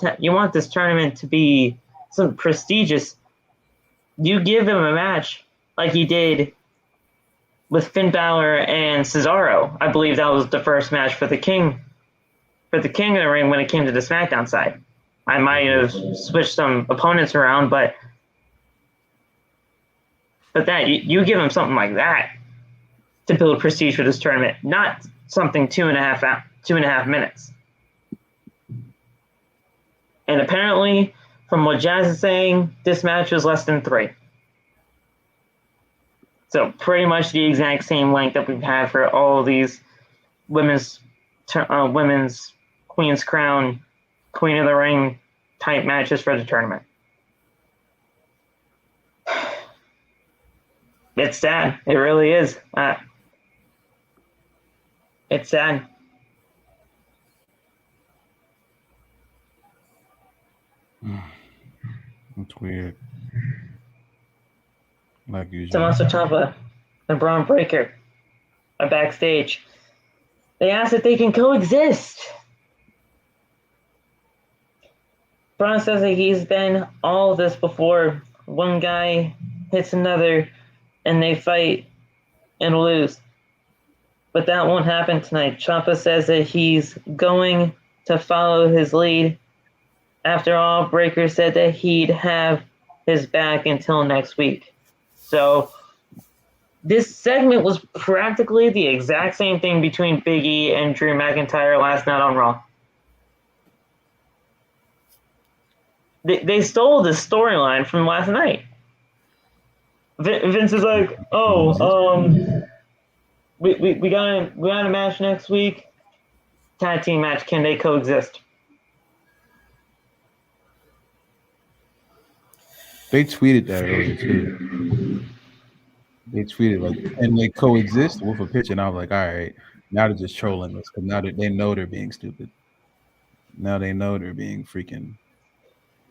Speaker 1: tournament to be some prestigious. You give them a match like you did with Finn Balor and Cesaro. I believe that was the first match for the King of the Ring when it came to the SmackDown side. I might have switched some opponents around, but that you give them something like that to build prestige for this tournament, not something 2.5 minutes. And apparently, from what Jazz is saying, this match was less than 3. So pretty much the exact same length that we've had for all these women's Queen's Crown, Queen of the Ring type matches for the tournament. It's sad. It really is. It's sad.
Speaker 3: It's weird. Like usual.
Speaker 1: Tommaso Ciampa and Braun Breaker are backstage. They ask if they can coexist. Braun says that he's been all this before. One guy hits another, and they fight and lose. But that won't happen tonight. Ciampa says that he's going to follow his lead. After all, Breaker said that he'd have his back until next week. So this segment was practically the exact same thing between Big E and Drew McIntyre last night on Raw. They stole the storyline from last night. Vince is like, we got a match next week. Tag team match. Can they coexist?
Speaker 3: They tweeted that earlier too. They tweeted like, and they coexist with a pitch, and I was like, all right, now they're just trolling us because now they know they're being stupid. Now they know they're being freaking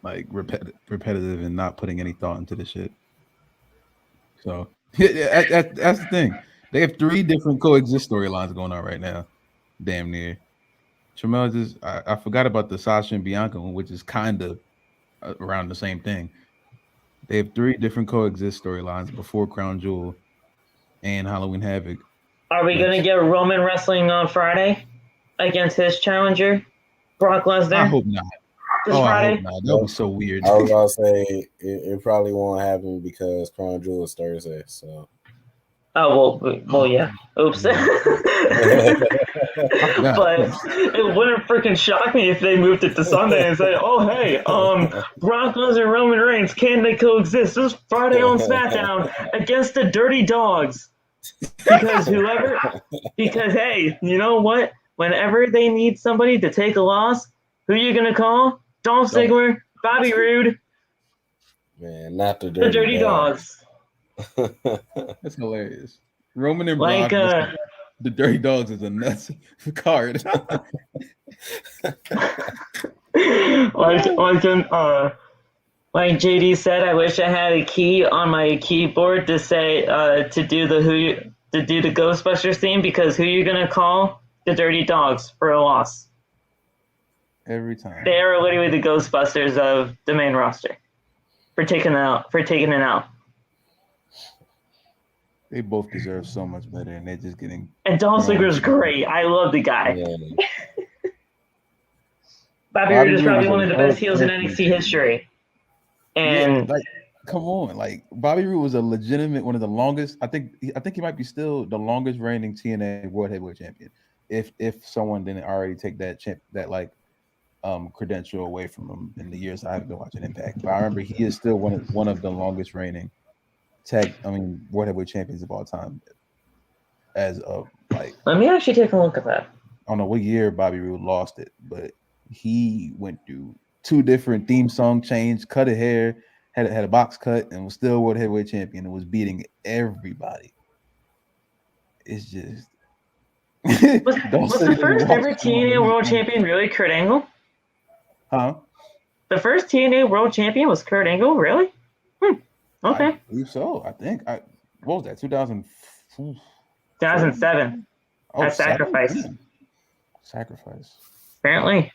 Speaker 3: like repetitive and not putting any thought into the shit. So that's the thing. They have 3 different coexist storylines going on right now. Damn near. Tramel just I forgot about the Sasha and Bianca one, which is kind of around the same thing. They have 3 different coexist storylines before Crown Jewel and Halloween Havoc.
Speaker 1: Are we going to get Roman wrestling on Friday against his challenger, Brock Lesnar?
Speaker 3: I hope not. I hope not. That would be so weird.
Speaker 2: I was about to say it probably won't happen because Crown Jewel is Thursday. So.
Speaker 1: Oh well, yeah. Oops. But it wouldn't freaking shock me if they moved it to Sunday and said, "Oh hey, Brock Lesnar and Roman Reigns, can they coexist this Friday on SmackDown against the Dirty Dogs?" Because hey, you know what? Whenever they need somebody to take a loss, who you gonna call? Dolph Ziggler, Bobby Roode.
Speaker 2: Man, not the
Speaker 1: Dirty Dogs.
Speaker 3: That's hilarious. Roman and Brock, the Dirty Dogs is a nuts card.
Speaker 1: Like JD said, I wish I had a key on my keyboard to say to do the Ghostbusters theme, because who you gonna call? The Dirty Dogs for a loss.
Speaker 3: Every time.
Speaker 1: They are literally the Ghostbusters of the main roster for taking it out.
Speaker 3: They both deserve so much better, and they're just getting.
Speaker 1: And Dolph Ziggler's great. I love the guy. Yeah. Bobby Roode is probably one of the best heels in NXT history. And
Speaker 3: come on, like Bobby Roode was a legitimate one of the longest. I think he might be still the longest reigning TNA World Heavyweight Champion. If someone didn't already take that credential away from him in the years I've been watching Impact, but I remember he is still one of the longest reigning World Heavyweight Champions of all time. As of
Speaker 1: let me actually take a look at that.
Speaker 3: I don't know what year Bobby Roode lost it, but he went through 2 different theme song change, cut his hair, had a box cut, and was still World Heavyweight Champion and was beating everybody. It's just
Speaker 1: was the first ever TNA World Champion really Kurt Angle?
Speaker 3: Huh?
Speaker 1: The first TNA World Champion was Kurt Angle, really? Okay.
Speaker 3: I believe so. I think. What was that?
Speaker 1: 2007.
Speaker 3: Oh,
Speaker 1: Sacrifice.
Speaker 3: Sacrifice.
Speaker 1: Apparently.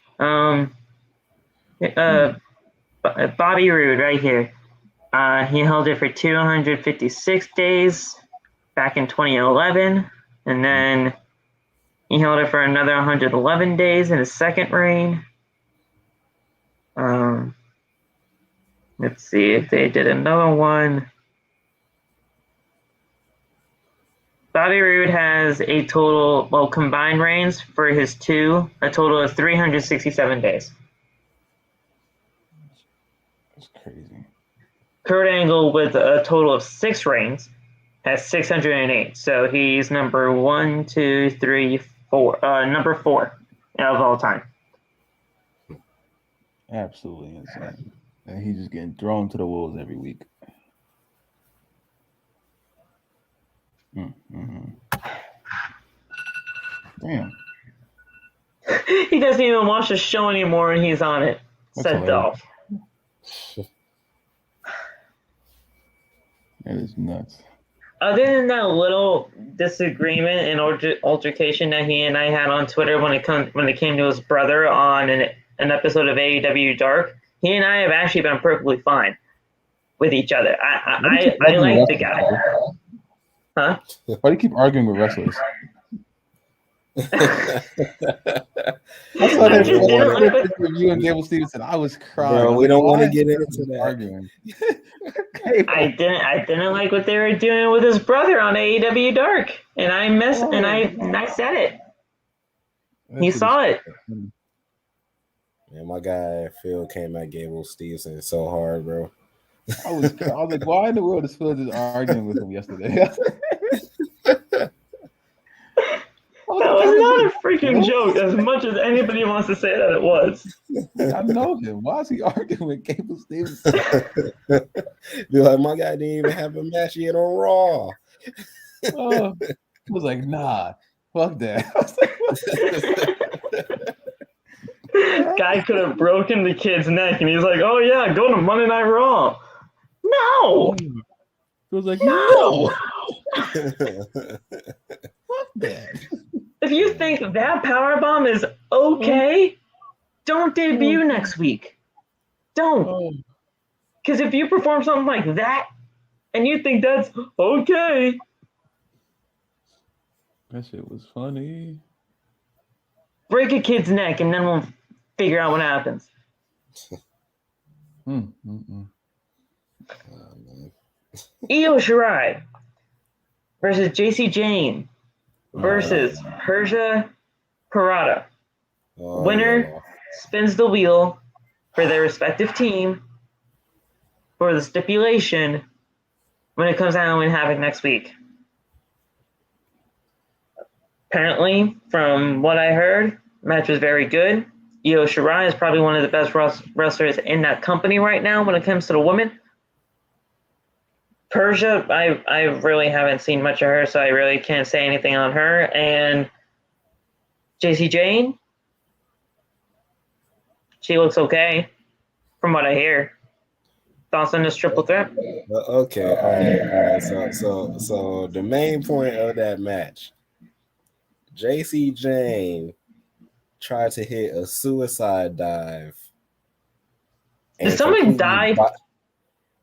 Speaker 1: Bobby Roode right here. He held it for 256 days back in 2011. And then he held it for another 111 days in his second reign. Let's see if they did another one. Bobby Roode has a total, combined reigns for his 2, a total of 367 days.
Speaker 3: That's crazy.
Speaker 1: Kurt Angle, with a total of 6 reigns, has 608. So he's number 4 of all time.
Speaker 3: Absolutely insane. And he's just getting thrown to the wolves every week. Mm-hmm. Damn.
Speaker 1: He doesn't even watch the show anymore, and he's on it.
Speaker 3: That's
Speaker 1: Said Dolph.
Speaker 3: That is nuts.
Speaker 1: Other than that little disagreement and altercation that he and I had on Twitter when it came to his brother on an episode of AEW Dark, he and I have actually been perfectly fine with each other. I like the guy. Huh?
Speaker 3: Why do you keep arguing with wrestlers? I saw that you and Gable Stevenson. I was crying.
Speaker 2: Bro, we don't want to get into that.
Speaker 3: Arguing.
Speaker 1: I didn't like what they were doing with his brother on AEW Dark, and I said it. He saw it.
Speaker 2: Man, my guy Phil came at Gable Stevenson so hard, bro.
Speaker 3: I was like, why in the world is Phil just arguing with him yesterday?
Speaker 1: That was not a freaking joke, as much as anybody wants to say that it was.
Speaker 3: I know him. Why is he arguing with Gable Stevenson?
Speaker 2: Be like, my guy didn't even have a match yet on Raw.
Speaker 3: I was like, nah, fuck that.
Speaker 1: Guy could have broken the kid's neck, and he's like, "Oh yeah, go to Monday Night Raw." No.
Speaker 3: It was like,
Speaker 1: no.
Speaker 3: Fuck that.
Speaker 1: If you think that powerbomb is okay, don't debut next week. Don't. Because if you perform something like that and you think that's okay.
Speaker 3: That shit was funny.
Speaker 1: Break a kid's neck and then we'll figure out what happens. Io Shirai versus Jacy Jane versus Persia Pirotta. Winner spins the wheel for their respective team for the stipulation when it comes to Halloween Havoc next week. Apparently, from what I heard, the match was very good. Io Shirai is probably one of the best wrestlers in that company right now when it comes to the women. Persia, I really haven't seen much of her, so I really can't say anything on her. And Jacy Jane, she looks okay, from what I hear. Thoughts on this triple threat?
Speaker 2: Okay, all right. So the main point of that match, Jacy Jane tried to hit a suicide dive.
Speaker 1: Did someone die?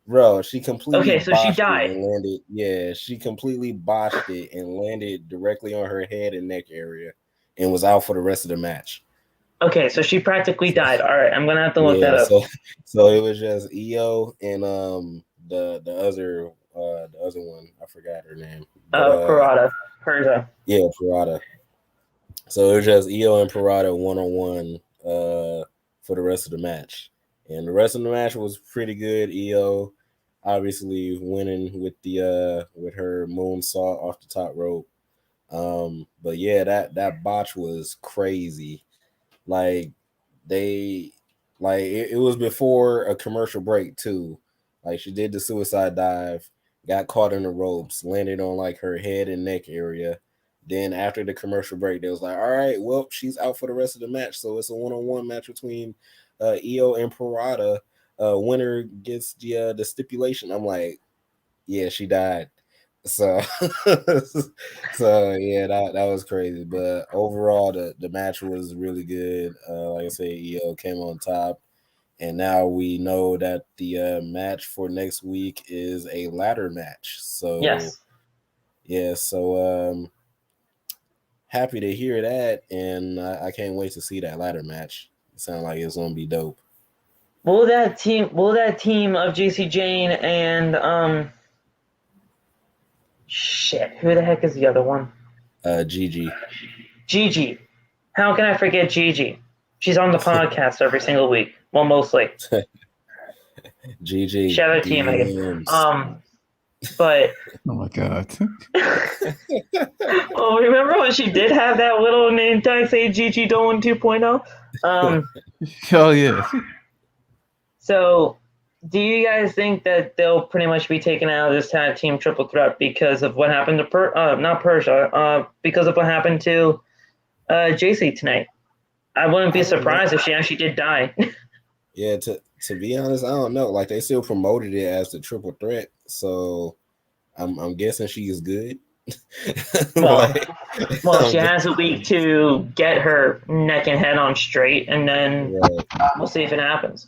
Speaker 2: Bro, she completely
Speaker 1: okay, so she died.
Speaker 2: And landed, yeah, she completely botched it and landed directly on her head and neck area and was out for the rest of the match.
Speaker 1: Okay, so she practically died. All right, I'm gonna have to look that up.
Speaker 2: So it was just Io and the other one, I forgot her name.
Speaker 1: Pirotta. Persia.
Speaker 2: Yeah, Pirotta. So it was just Io and Pirotta 1-on-1 for the rest of the match. And the rest of the match was pretty good. Io obviously winning with her moonsault off the top rope. But yeah, that botch was crazy. Like it was before a commercial break too. Like she did the suicide dive, got caught in the ropes, landed on like her head and neck area. Then after the commercial break, they was like, all right, well, she's out for the rest of the match. So it's a 1-on-1 match between Io and Pirotta. Winner gets the stipulation. I'm like, yeah, she died. So yeah, that was crazy. But overall, the match was really good. Like I said, Io came on top. And now we know that the match for next week is a ladder match. So
Speaker 1: yes.
Speaker 2: Yeah, so happy to hear that, and I can't wait to see that ladder match. It sounds like it's gonna be dope.
Speaker 1: Will that team of Jacy Jane and who the heck is the other one?
Speaker 2: Gigi.
Speaker 1: How can I forget Gigi? She's on the podcast every single week. Well, mostly.
Speaker 2: Gigi.
Speaker 1: Shout out to you, Megan. But
Speaker 3: oh my god.
Speaker 1: well, remember when she did have that little name tag say Gigi Dolan 2.0?
Speaker 3: Oh yeah.
Speaker 1: So do you guys think that they'll pretty much be taken out of this tag team triple threat because of what happened to not Persia, because of what happened to Jacy tonight? I wouldn't be surprised if she actually did die.
Speaker 2: Yeah, to be honest, I don't know. Like they still promoted it as the triple threat, so I'm guessing she is good.
Speaker 1: Well, well,
Speaker 2: I'm
Speaker 1: she has a week to get her neck and head on straight, and then
Speaker 2: right.
Speaker 1: we'll see if it happens.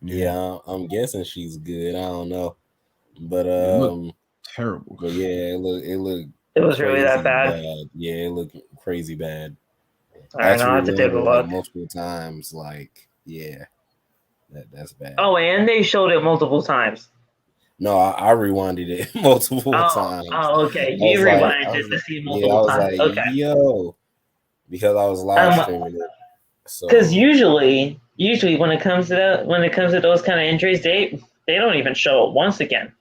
Speaker 2: Yeah, I'm guessing she's good. I don't know, but
Speaker 3: It looked terrible.
Speaker 2: but yeah, it looked
Speaker 1: It was really that bad.
Speaker 2: Yeah, it looked crazy bad.
Speaker 1: All right, I'll have to take a
Speaker 2: Rewound it, like
Speaker 1: look.
Speaker 2: multiple times. Like, yeah, that's bad.
Speaker 1: Oh, and they showed it multiple times.
Speaker 2: No, I rewinded it multiple times.
Speaker 1: Oh, okay. You rewinded it to see multiple times.
Speaker 2: Like,
Speaker 1: okay.
Speaker 2: yo, because I was live streaming it.
Speaker 1: Because usually when it comes to those kind of injuries, they don't even show it once again.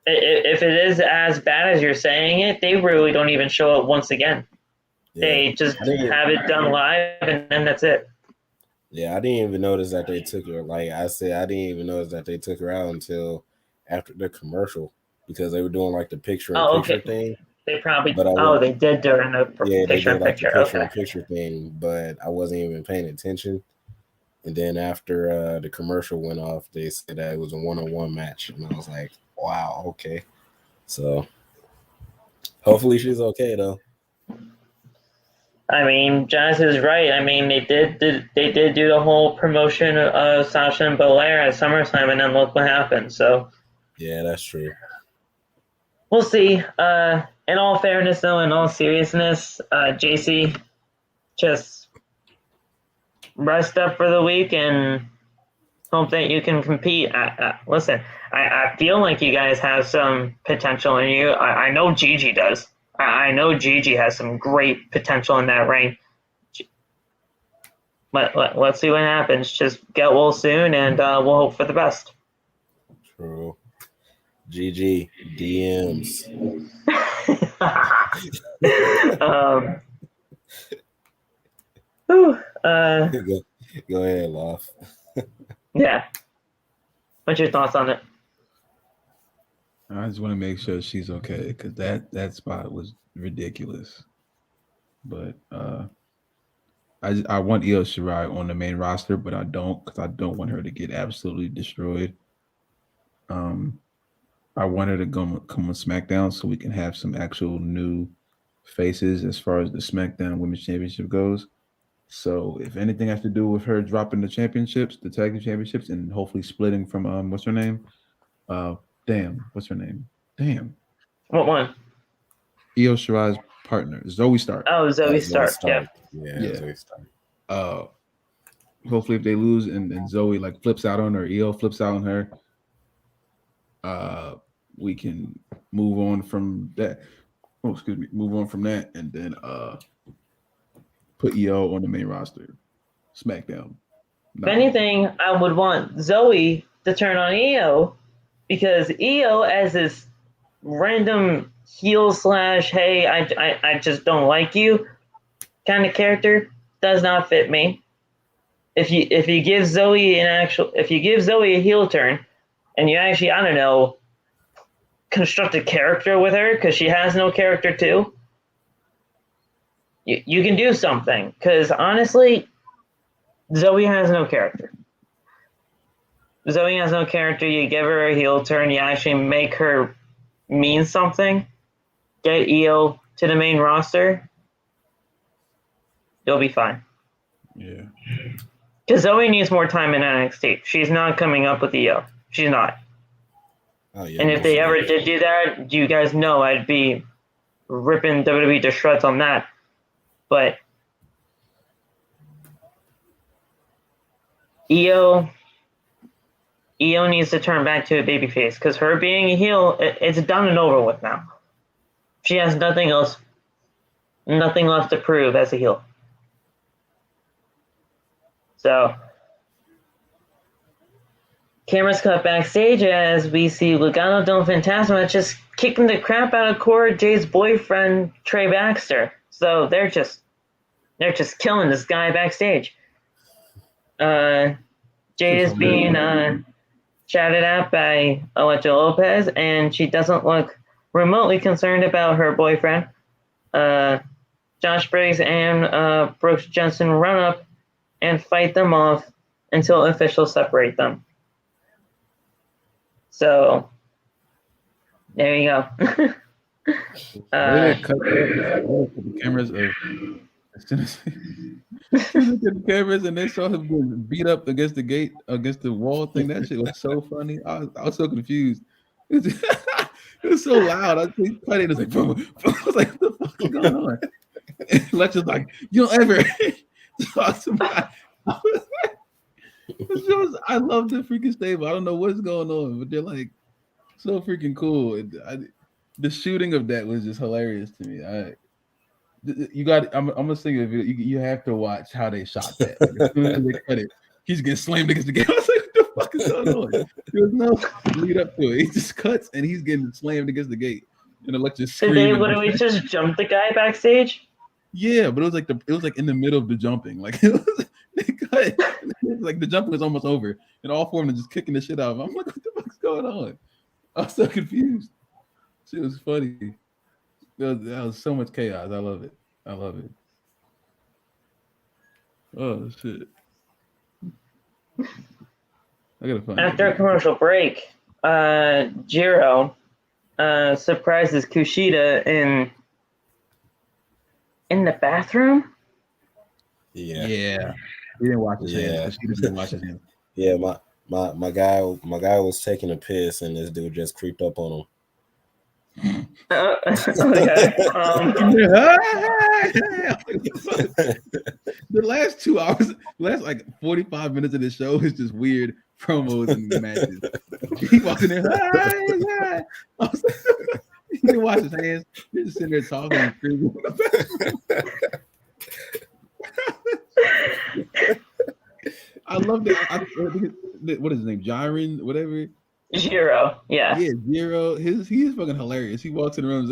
Speaker 1: If it is as bad as you're saying it, they really don't even show it once again. Yeah. They just have it done live, and then that's it.
Speaker 2: Yeah, I didn't even notice that they took her. Like I said, I didn't even notice that they took her out until after the commercial because they were doing like the picture-in-picture thing.
Speaker 1: They probably. They did during the
Speaker 2: picture-in-picture thing, but I wasn't even paying attention. And then after the commercial went off, they said that it was a one-on-one match, and I was like, "Wow, okay." So hopefully she's okay though.
Speaker 1: I mean, Jazz is right. I mean, they did do the whole promotion of Sasha and Belair at SummerSlam, and then look what happened. So
Speaker 2: yeah, that's true.
Speaker 1: We'll see. In all fairness, though, in all seriousness, Jacy, just rest up for the week and hope that you can compete. Listen, I feel like you guys have some potential in you. I know Gigi does. I know Gigi has some great potential in that ring. Let's see what happens. Just get well soon, and we'll hope for the best.
Speaker 2: True. GG DMs. Go ahead, Lof.
Speaker 1: Yeah. What's your thoughts on it?
Speaker 3: I just want to make sure she's okay because that spot was ridiculous. But I want Io Shirai on the main roster, but I don't because I don't want her to get absolutely destroyed. I want her to come on SmackDown so we can have some actual new faces as far as the SmackDown Women's Championship goes. So if anything has to do with her dropping the championships, the tag team championships, and hopefully splitting from what's her name? What's her name? Damn.
Speaker 1: What one?
Speaker 3: Io Shirai's partner, Zoe Stark.
Speaker 1: Oh, Zoe Stark. Yeah.
Speaker 2: Zoe Stark.
Speaker 3: Hopefully if they lose and Zoe like flips out on her, Io flips out on her, we can move on from that. Move on from that and then put Io on the main roster. SmackDown.
Speaker 1: If anything, I would want Zoe to turn on Io because Io as this random heel / hey, I just don't like you kind of character does not fit me. If you give Zoe a heel turn and you actually, I don't know, construct a character with her because she has no character too, you can do something because honestly, Zoe has no character. You give her a heel turn, you actually make her mean something, get Io to the main roster, you'll be fine.
Speaker 3: Yeah.
Speaker 1: Because Zoe needs more time in NXT. She's not coming up with Io. She's not.
Speaker 2: Oh, yeah,
Speaker 1: and if they ever did do that, you guys know I'd be ripping WWE to shreds on that. But Io needs to turn back to a babyface because her being a heel, it's done and over with now. She has nothing left to prove as a heel. So, cameras cut backstage as we see Legado and Fantasma just kicking the crap out of Cora Jade's boyfriend Trey Baxter. So they're just killing this guy backstage. Jade is being shouted at by Elektra Lopez, and she doesn't look remotely concerned about her boyfriend. Josh Briggs and Brooks Jensen run up and fight them off until officials separate them. So, there you go.
Speaker 3: They cut the cameras of as soon as they looked at the cameras and they saw him getting beat up against the gate, against the wall thing. That shit was so funny. I was so confused. It was so loud. I think cutting was like, boom, boom. I was like, what the fuck is going on? And Lecter's like, you don't ever talk to my. I love the freaking stable. I don't know what's going on, but they're like so freaking cool. The shooting of that was just hilarious to me. You got. I'm gonna sing a video. You have to watch how they shot that. Like, as soon as they cut it, he's getting slammed against the gate. I was like, what the fuck is going on? There's no lead up to it. He just cuts and he's getting slammed against the gate. And Elektra's screaming.
Speaker 1: Did they literally just jump the guy backstage?
Speaker 3: Yeah, but it was like in the middle of the jumping. Like it was, they cut. Like the jumping was almost over, and all four of them just kicking the shit out of him. I'm like, what the fuck's going on? I was so confused. Shit was funny. That was so much chaos. I love it. Oh shit! I gotta find.
Speaker 1: After a commercial break, Jiro surprises Kushida in the bathroom.
Speaker 3: Yeah. He didn't watch his hands. Kushida didn't watch his hands.
Speaker 2: Yeah, my guy was taking a piss and this dude just creeped up on him.
Speaker 1: Okay.
Speaker 3: The last 2 hours, last like 45 minutes of the show is just weird promos and matches. He walks in there, hi. I was like, he didn't wash his hands. He's just sitting there talking and screaming. I love that. What is his name? Jiren, whatever.
Speaker 1: Jiro, yeah.
Speaker 3: Yeah, Jiro. He is fucking hilarious. He walks in the room,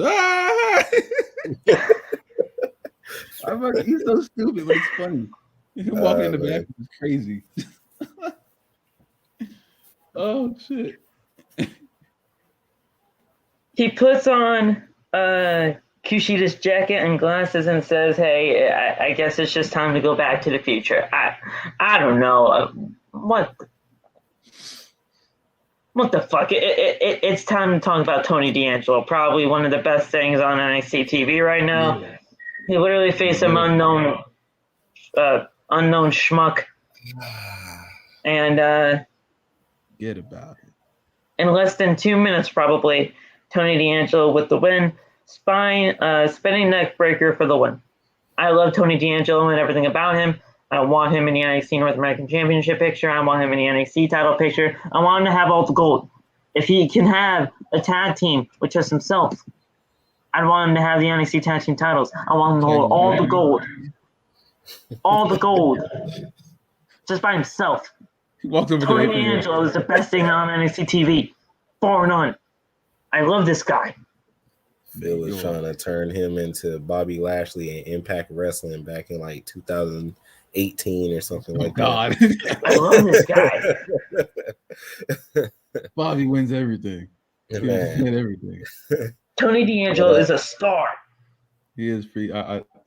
Speaker 3: he's so stupid, but it's funny. Him walking in the back is crazy. Oh shit.
Speaker 1: He puts on Kushida's jacket and glasses and says, "Hey, I guess it's just time to go back to the future." I don't know what the fuck. It's time to talk about Tony D'Angelo. Probably one of the best things on NXT TV right now. Yeah. He literally faced some unknown schmuck, and
Speaker 3: get about it.
Speaker 1: In less than 2 minutes, probably Tony D'Angelo with the win. Spinning neck breaker for the win. I love Tony D'Angelo and everything about him. I want him in the NXT North American Championship picture. I want him in the NXT title picture. I want him to have all the gold. If he can have a tag team with just himself, I'd want him to have the NXT tag team titles. I want him to hold all the gold. All the gold. Just by himself. Tony D'Angelo is the best thing on NXT TV. Bar none. I love this guy.
Speaker 2: Phil was trying to turn him into Bobby Lashley in Impact Wrestling back in like 2018 or something like
Speaker 1: that. I love this guy.
Speaker 3: Bobby wins everything. He wins everything.
Speaker 1: Tony D'Angelo is a star.
Speaker 3: He is free.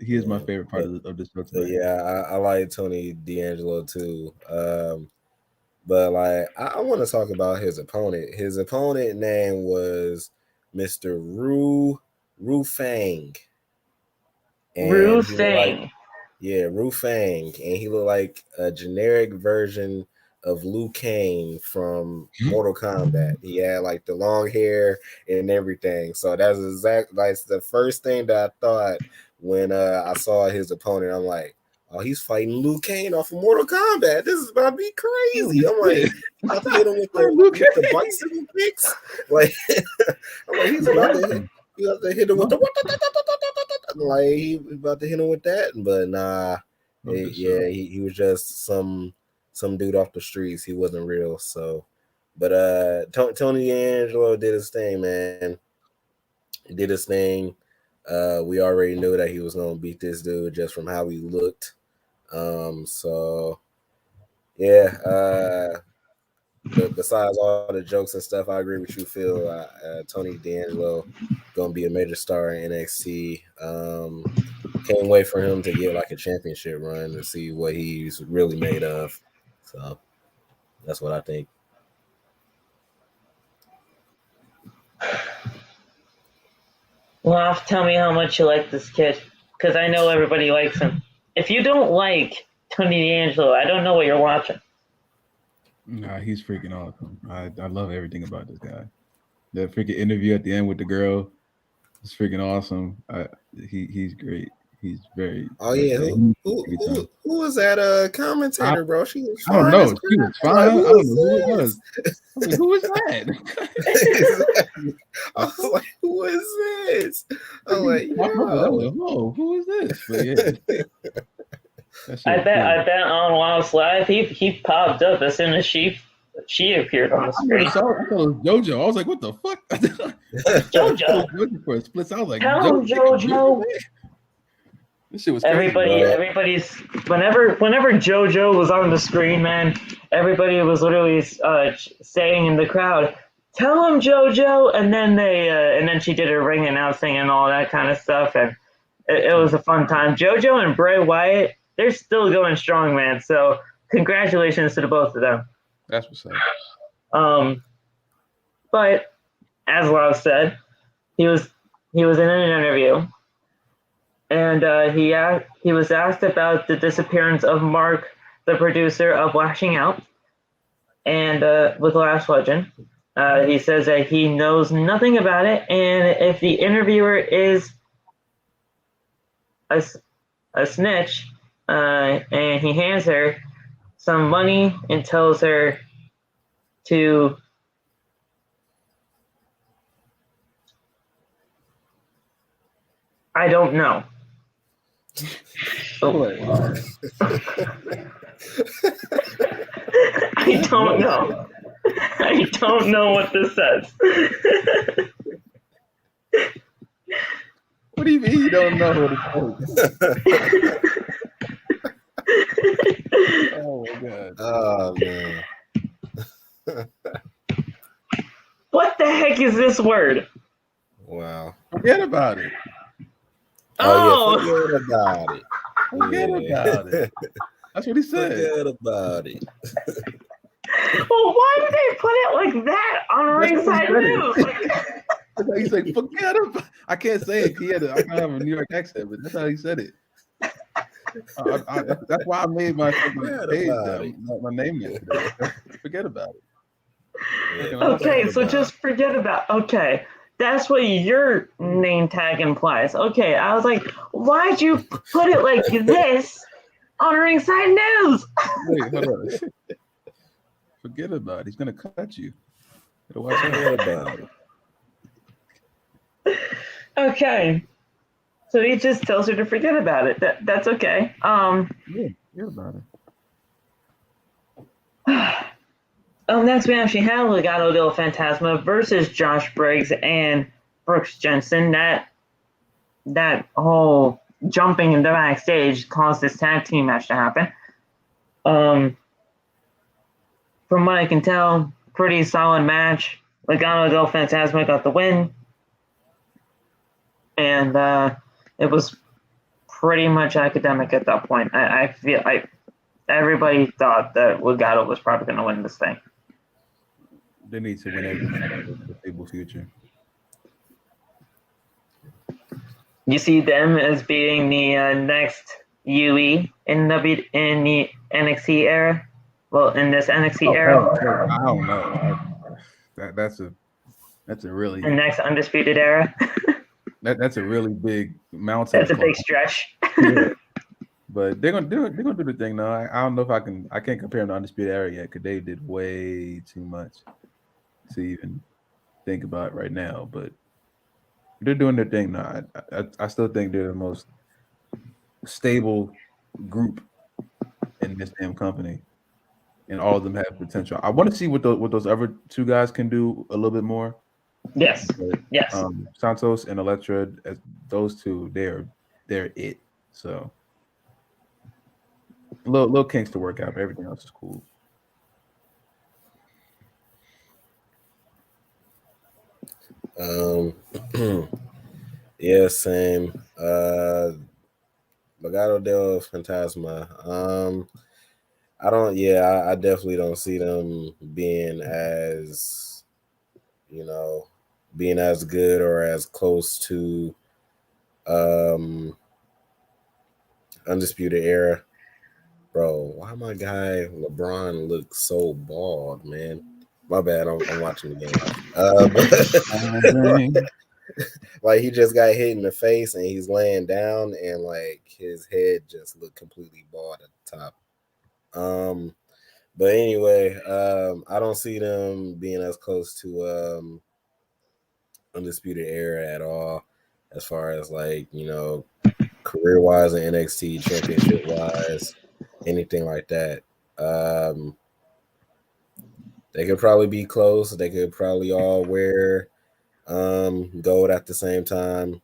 Speaker 3: He is my favorite part of this show tonight.
Speaker 2: Yeah, I like Tony D'Angelo too. But like, I want to talk about his opponent. His opponent name was Mr. Ru Fang.
Speaker 1: Ru Fang.
Speaker 2: Ru Fang. And he looked like a generic version of Liu Kang from Mortal Kombat. He had like the long hair and everything. So that's the first thing that I thought when I saw his opponent. I'm like, oh, he's fighting Liu Kang off of Mortal Kombat. This is about to be crazy. I'm like, about to hit him with the bicycle kicks. Like, I'm like, he's about to hit him with the like he about to hit him with that. But nah, he was just some dude off the streets. He wasn't real. So, but Tony D'Angelo did his thing, man. He did his thing. We already knew that he was gonna beat this dude just from how he looked. So yeah, But besides all the jokes and stuff, I agree with you, Phil. Tony D'Angelo gonna be a major star in NXT. Can't wait for him to get like a championship run to see what he's really made of. So that's what I think.
Speaker 1: Well, tell me how much you like this kid, because I know everybody likes him. If you don't like Tony D'Angelo, I don't know what you're watching.
Speaker 3: Nah, he's freaking awesome. I love everything about this guy. The freaking interview at the end with the girl is freaking awesome. He's great. He's very.
Speaker 2: Oh yeah, who was that commentator, bro? She was fine.
Speaker 3: I don't know. She was fine. I don't know who it was. I mean, who is that?
Speaker 2: I was like, who is this? I'm like,
Speaker 3: oh, who is this? But yeah.
Speaker 1: I bet on Wild's Live he popped up as soon as she appeared on the screen.
Speaker 3: I thought it was JoJo. I was like, what the fuck?
Speaker 1: JoJo.
Speaker 3: For a split, I was like,
Speaker 1: tell him JoJo.
Speaker 3: This shit was crazy,
Speaker 1: everybody's whenever JoJo was on the screen, man, everybody was literally saying in the crowd, "Tell him JoJo," and then she did her ring announcing and all that kind of stuff, and it was a fun time. JoJo and Bray Wyatt, they're still going strong, man. So congratulations to the both of them.
Speaker 3: That's what's up.
Speaker 1: But as Love said, he was in an interview. And he was asked about the disappearance of Mark, the producer of Lashing Out, and with Last Legend. He says that he knows nothing about it, and if the interviewer is a snitch, and he hands her some money and tells her to I don't know. Oh. I don't know. I don't know what this says.
Speaker 3: What do you mean you don't know what it says? Oh my god.
Speaker 2: Oh man.
Speaker 1: What the heck is this word?
Speaker 2: Wow.
Speaker 3: Forget about it.
Speaker 2: Oh, yeah, forget about it.
Speaker 3: Forget about it. That's what he said.
Speaker 2: Forget about it.
Speaker 1: Well, why did they put it like that on Ringside News?
Speaker 3: He's like, forget about. I can't say it. I can't have a New York accent, but that's how he said it. That's why I made my page my name yesterday. Forget about it.
Speaker 2: Yeah,
Speaker 1: okay, so just forget about. Okay. That's what your name tag implies. Okay, I was like, why'd you put it like this on Ringside News?
Speaker 3: Wait, hold on. Forget about it. He's gonna cut you.
Speaker 2: Forget about
Speaker 1: it. Okay, so he just tells her to forget about it. That's okay.
Speaker 3: Yeah, forget about it.
Speaker 1: Next we actually have Legado del Fantasma versus Josh Briggs and Brooks Jensen. That whole jumping in the backstage caused this tag team match to happen. From what I can tell, pretty solid match. Legado del Fantasma got the win. And it was pretty much academic at that point. I feel like everybody thought that Legado was probably going to win this thing.
Speaker 3: They need to win everything for the stable future.
Speaker 1: You see them as being the next UE in the NXT era? Well, in this NXT era?
Speaker 3: I don't know. That's a really
Speaker 1: the next undisputed era.
Speaker 3: that's a really big mountain.
Speaker 1: That's a big stretch.
Speaker 3: Yeah. But they're gonna do the thing now. I don't know if I can't compare them to Undisputed Era yet because they did way too much to even think about right now. But they're doing their thing now. I still think they're the most stable group in this damn company, and all of them have potential. I want to see what those other two guys can do a little bit more.
Speaker 1: Yes.
Speaker 3: But,
Speaker 1: yes.
Speaker 3: Santos and Elektra, as those two, they're it. So. Little kinks to work out, but everything else is cool.
Speaker 2: Um, yeah, same. Legado del Fantasma. I definitely don't see them being as, being as good or as close to Undisputed Era. Bro, why my guy LeBron looks so bald, man? My bad, I'm watching the game. But like he just got hit in the face and he's laying down and like his head just looked completely bald at the top. But anyway, I don't see them being as close to Undisputed Era at all, as far as like, career wise and NXT championship wise, anything like that. They could probably be close. They could probably all wear gold at the same time.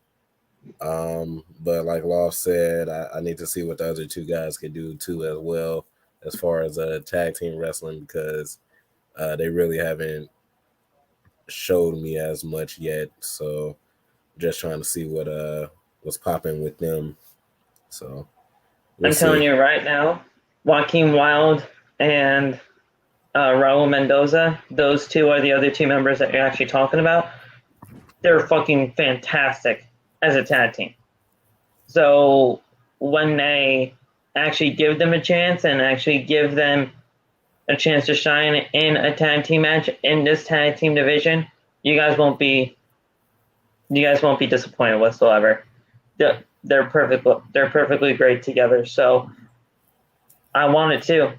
Speaker 2: But like Loft said, I need to see what the other two guys can do too as well, as far as tag team wrestling, because they really haven't showed me as much yet. So just trying to see what's popping with them. So
Speaker 1: I'm telling you right now, Joaquin Wilde and Raul Mendoza, those two are the other two members that you're actually talking about. They're fucking fantastic as a tag team. So when they actually give them a chance and actually give them a chance to shine in a tag team match in this tag team division, you guys won't be disappointed whatsoever. They're perfectly great together. So I want it too.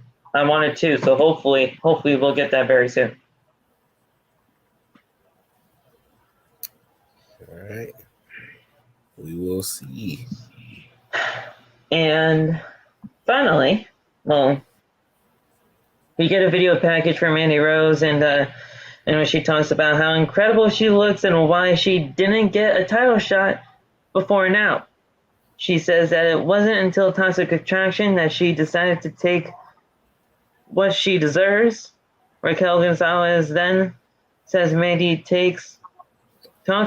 Speaker 1: So hopefully we'll get that very soon.
Speaker 2: All right. We will see.
Speaker 1: And finally, we get a video package from Mandy Rose, and when she talks about how incredible she looks and why she didn't get a title shot before now. She says that it wasn't until Toxic Attraction that she decided to take what she deserves. Raquel Gonzalez then says Mandy talks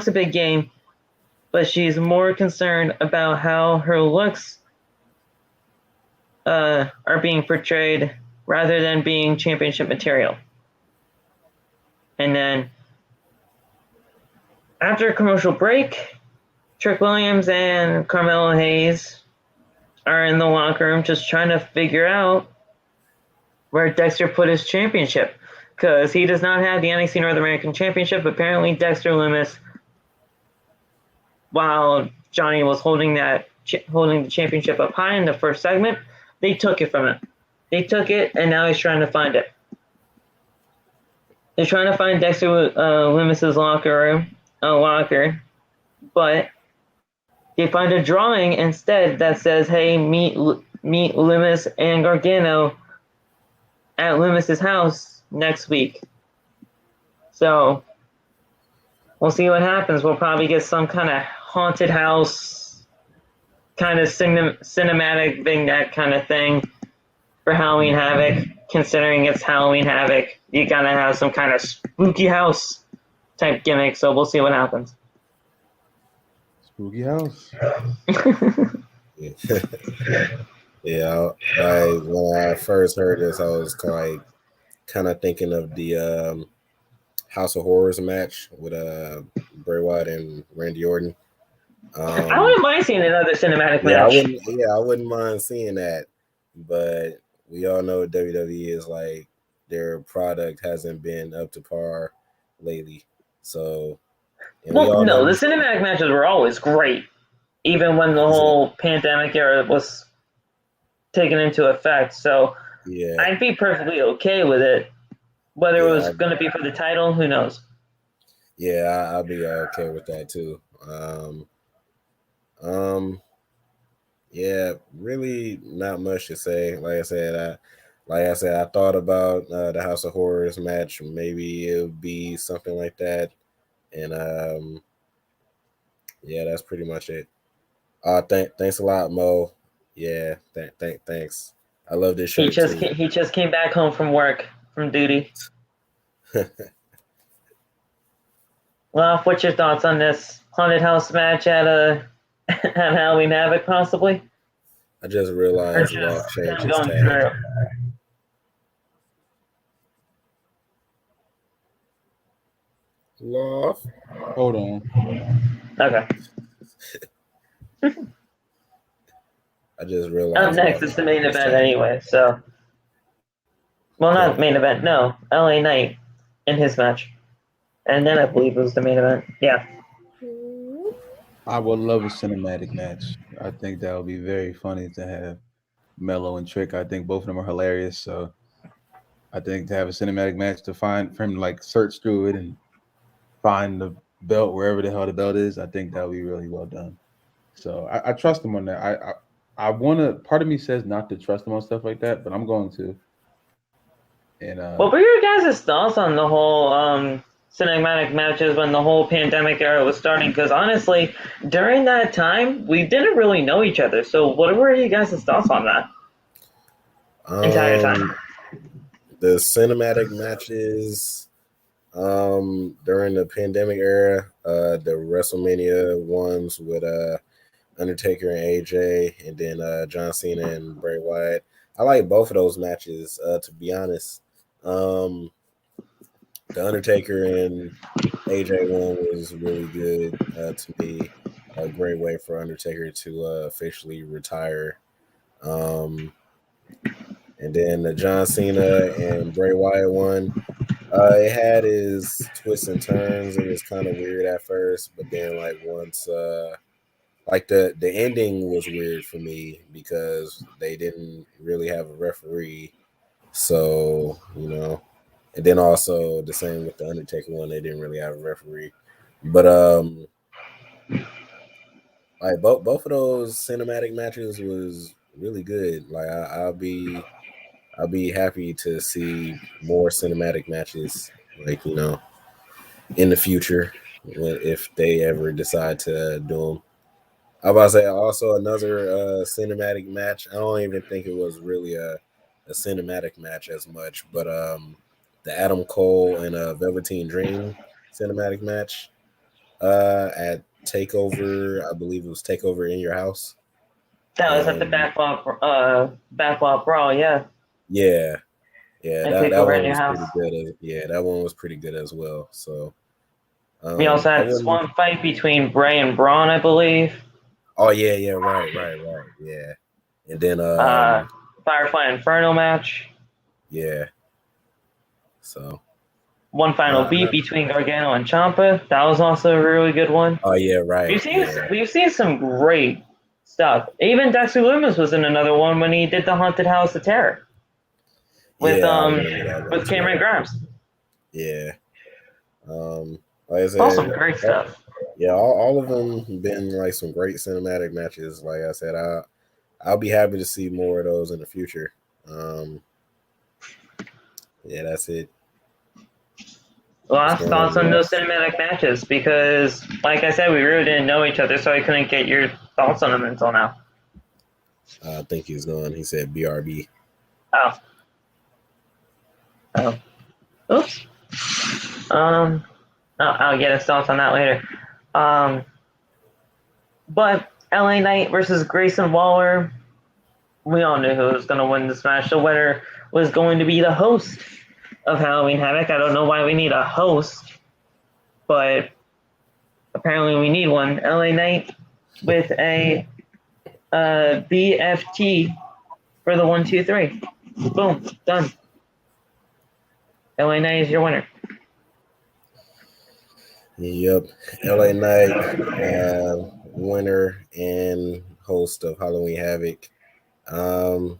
Speaker 1: a big game, but she's more concerned about how her looks are being portrayed rather than being championship material. And then after a commercial break, Trick Williams and Carmelo Hayes are in the locker room just trying to figure out where Dexter put his championship, because he does not have the NXT North American Championship. Apparently, Dexter Lumis, while Johnny was holding the championship up high in the first segment, they took it from him. They took it, and now he's trying to find it. They're trying to find Dexter Lumis's locker, but they find a drawing instead that says, "Hey, meet Lumis and Gargano at Lumis's house next week." So we'll see what happens. We'll probably get some kind of haunted house, kind of cinematic vignette kind of thing for Halloween Havoc. Considering it's Halloween Havoc, you gotta have some kind of spooky house type gimmick. So we'll see what happens.
Speaker 3: Spooky house.
Speaker 2: Yeah, when I first heard this, I was kind of thinking of the House of Horrors match with Bray Wyatt and Randy Orton.
Speaker 1: I wouldn't mind seeing another cinematic match.
Speaker 2: I wouldn't mind seeing that, but we all know WWE is like their product hasn't been up to par lately. So,
Speaker 1: the cinematic matches were always great, even when the whole pandemic era was taken into effect. So
Speaker 2: yeah,
Speaker 1: I'd be perfectly okay with it. Whether it was going to be for the title, who knows?
Speaker 2: Yeah, I'll be okay with that too. Yeah, really not much to say. Like I said, I thought about the House of Horrors match. Maybe it would be something like that, and yeah, that's pretty much it. Thanks a lot, Mo. Yeah, thanks. I love this shirt
Speaker 1: He just came back home from work, from duty. Well, what's your thoughts on this haunted house match at at Halloween Havoc, possibly?
Speaker 2: I just
Speaker 1: Or
Speaker 2: realized
Speaker 1: just
Speaker 2: Loft changed
Speaker 1: them
Speaker 2: his
Speaker 1: going
Speaker 2: tag.
Speaker 1: through?
Speaker 2: Loft.
Speaker 3: Hold on.
Speaker 1: Okay.
Speaker 2: I just
Speaker 1: Up
Speaker 2: realized.
Speaker 1: next is the main event anyway, so. Well, not main event, no. LA Knight in his match. And then I believe it was the main event. Yeah.
Speaker 3: I would love a cinematic match. I think that would be very funny to have Mello and Trick. I think both of them are hilarious. So I think to have a cinematic match to find for him to like search through it and find the belt wherever the hell the belt is, I think that would be really well done. So I trust him on that. I want to. Part of me says not to trust him on stuff like that, but I'm going to. And
Speaker 1: What were your guys' thoughts on the whole cinematic matches when the whole pandemic era was starting? Because honestly, during that time, we didn't really know each other. So what were you guys' thoughts on that entire time?
Speaker 2: The cinematic matches during the pandemic era, the WrestleMania ones with Undertaker and AJ, and then John Cena and Bray Wyatt. I like both of those matches, to be honest. The Undertaker and AJ one was really good to me. A great way for Undertaker to officially retire. And then the John Cena and Bray Wyatt one, it had its twists and turns. It was kind of weird at first, but then like once like the ending was weird for me because they didn't really have a referee. So, and then also the same with the Undertaker one, they didn't really have a referee. But like both of those cinematic matches was really good. Like I'll be happy to see more cinematic matches, like in the future if they ever decide to do them. I was about to say also another cinematic match. I don't even think it was really a cinematic match as much, but the Adam Cole and Velveteen Dream cinematic match at Takeover. I believe it was Takeover in Your House.
Speaker 1: That was at the backwalk brawl, yeah.
Speaker 2: Yeah,
Speaker 1: And
Speaker 2: that
Speaker 1: Takeover in
Speaker 2: one
Speaker 1: Your
Speaker 2: was
Speaker 1: House.
Speaker 2: pretty good. Yeah, that one was pretty good as well. So
Speaker 1: We also had this one fight between Bray and Braun, I believe.
Speaker 2: Oh yeah, right, yeah. And then
Speaker 1: Firefly Inferno match.
Speaker 2: Yeah. So
Speaker 1: one final beat between Gargano and Ciampa. That was also a really good one.
Speaker 2: Oh yeah, right.
Speaker 1: We've seen some great stuff. Even Dexter Lumis was in another one when he did the Haunted House of Terror with with Cameron Grimes.
Speaker 2: Yeah. Like I said,
Speaker 1: all some great stuff.
Speaker 2: Yeah, all of them been like some great cinematic matches. Like I said, I'll be happy to see more of those in the future. Yeah, that's it.
Speaker 1: Last thoughts on those cinematic matches, because like I said, we really didn't know each other, so I couldn't get your thoughts on them until now.
Speaker 2: I think he's gone. He said BRB.
Speaker 1: Oh. Oops. I'll get his thoughts on that later. But LA Knight versus Grayson Waller, we all knew who was going to win this match. The winner was going to be the host of Halloween Havoc. I don't know why we need a host, but apparently we need one. LA Knight with a BFT for the 1, 2, 3. Boom, done. LA Knight is your winner.
Speaker 2: Yep, LA Knight, winner and host of Halloween Havoc. To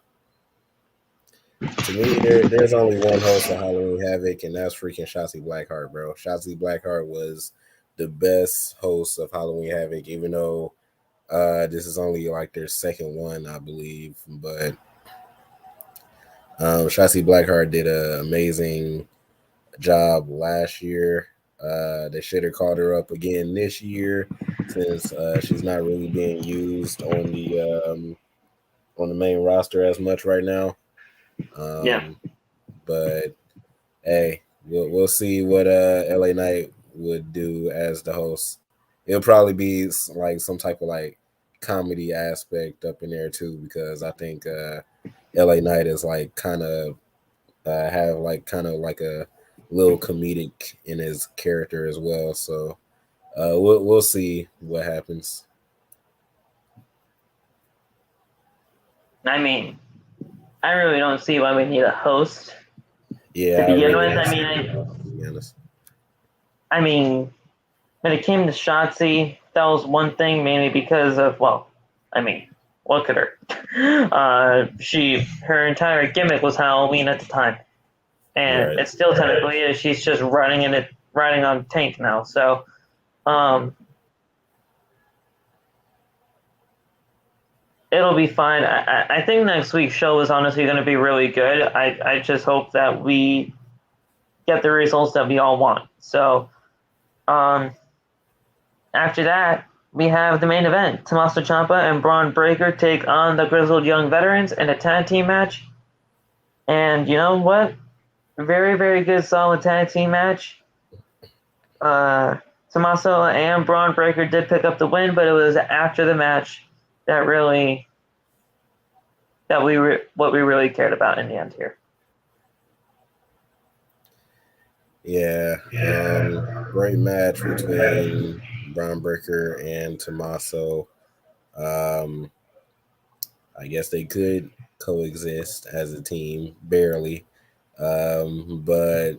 Speaker 2: me, there's only one host of Halloween Havoc, and that's freaking Shotzi Blackheart, bro. Shotzi Blackheart was the best host of Halloween Havoc, even though this is only like their second one, I believe. But Shotzi Blackheart did an amazing job last year. They should have called her up again this year, since she's not really being used on the main roster as much right now.
Speaker 1: Yeah.
Speaker 2: But hey, we'll see what LA Knight would do as the host. It'll probably be like some type of like comedy aspect up in there too, because I think LA Knight is like kind of have like kind of like a little comedic in his character as well. So we'll see what happens.
Speaker 1: I mean, I really don't see why we need a host.
Speaker 2: Yeah,
Speaker 1: to begin
Speaker 2: really
Speaker 1: with,
Speaker 2: to be honest.
Speaker 1: I mean, when it came to Shotzi, that was one thing, mainly because of, well, I mean, look at her. Her entire gimmick was Halloween at the time, and
Speaker 2: Right.
Speaker 1: it still technically is. She's just riding on Tank now. So, it'll be fine. I think next week's show is honestly going to be really good. I just hope that we get the results that we all want. So, after that, we have the main event. Tommaso Ciampa and Braun Breaker take on the Grizzled Young Veterans in a tag team match. And you know what? Very, very good, solid tag team match. Tommaso and Braun Breaker did pick up the win, but it was after the match that what we really cared about in the end here.
Speaker 2: Yeah. Great match between Braun Breaker and Tommaso. I guess they could coexist as a team, barely. But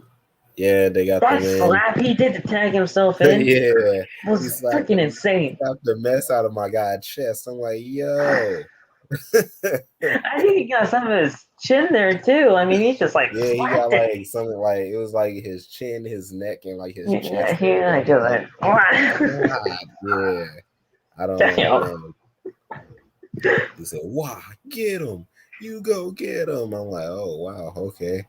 Speaker 2: yeah, they got
Speaker 1: that
Speaker 2: the win.
Speaker 1: Slap he did to tag himself in
Speaker 2: Yeah,
Speaker 1: was freaking insane.
Speaker 2: Slapped the mess out of my guy's chest. I'm like, yo.
Speaker 1: I think he got some of his chin there too. I mean, he's just like,
Speaker 2: yeah, he got like something like it was like his chin, his neck, and like his chest.
Speaker 1: Yeah, I do that.
Speaker 2: Yeah, I don't know. He said, "Wow, get him! You go get him!" I'm like, "Oh wow, okay."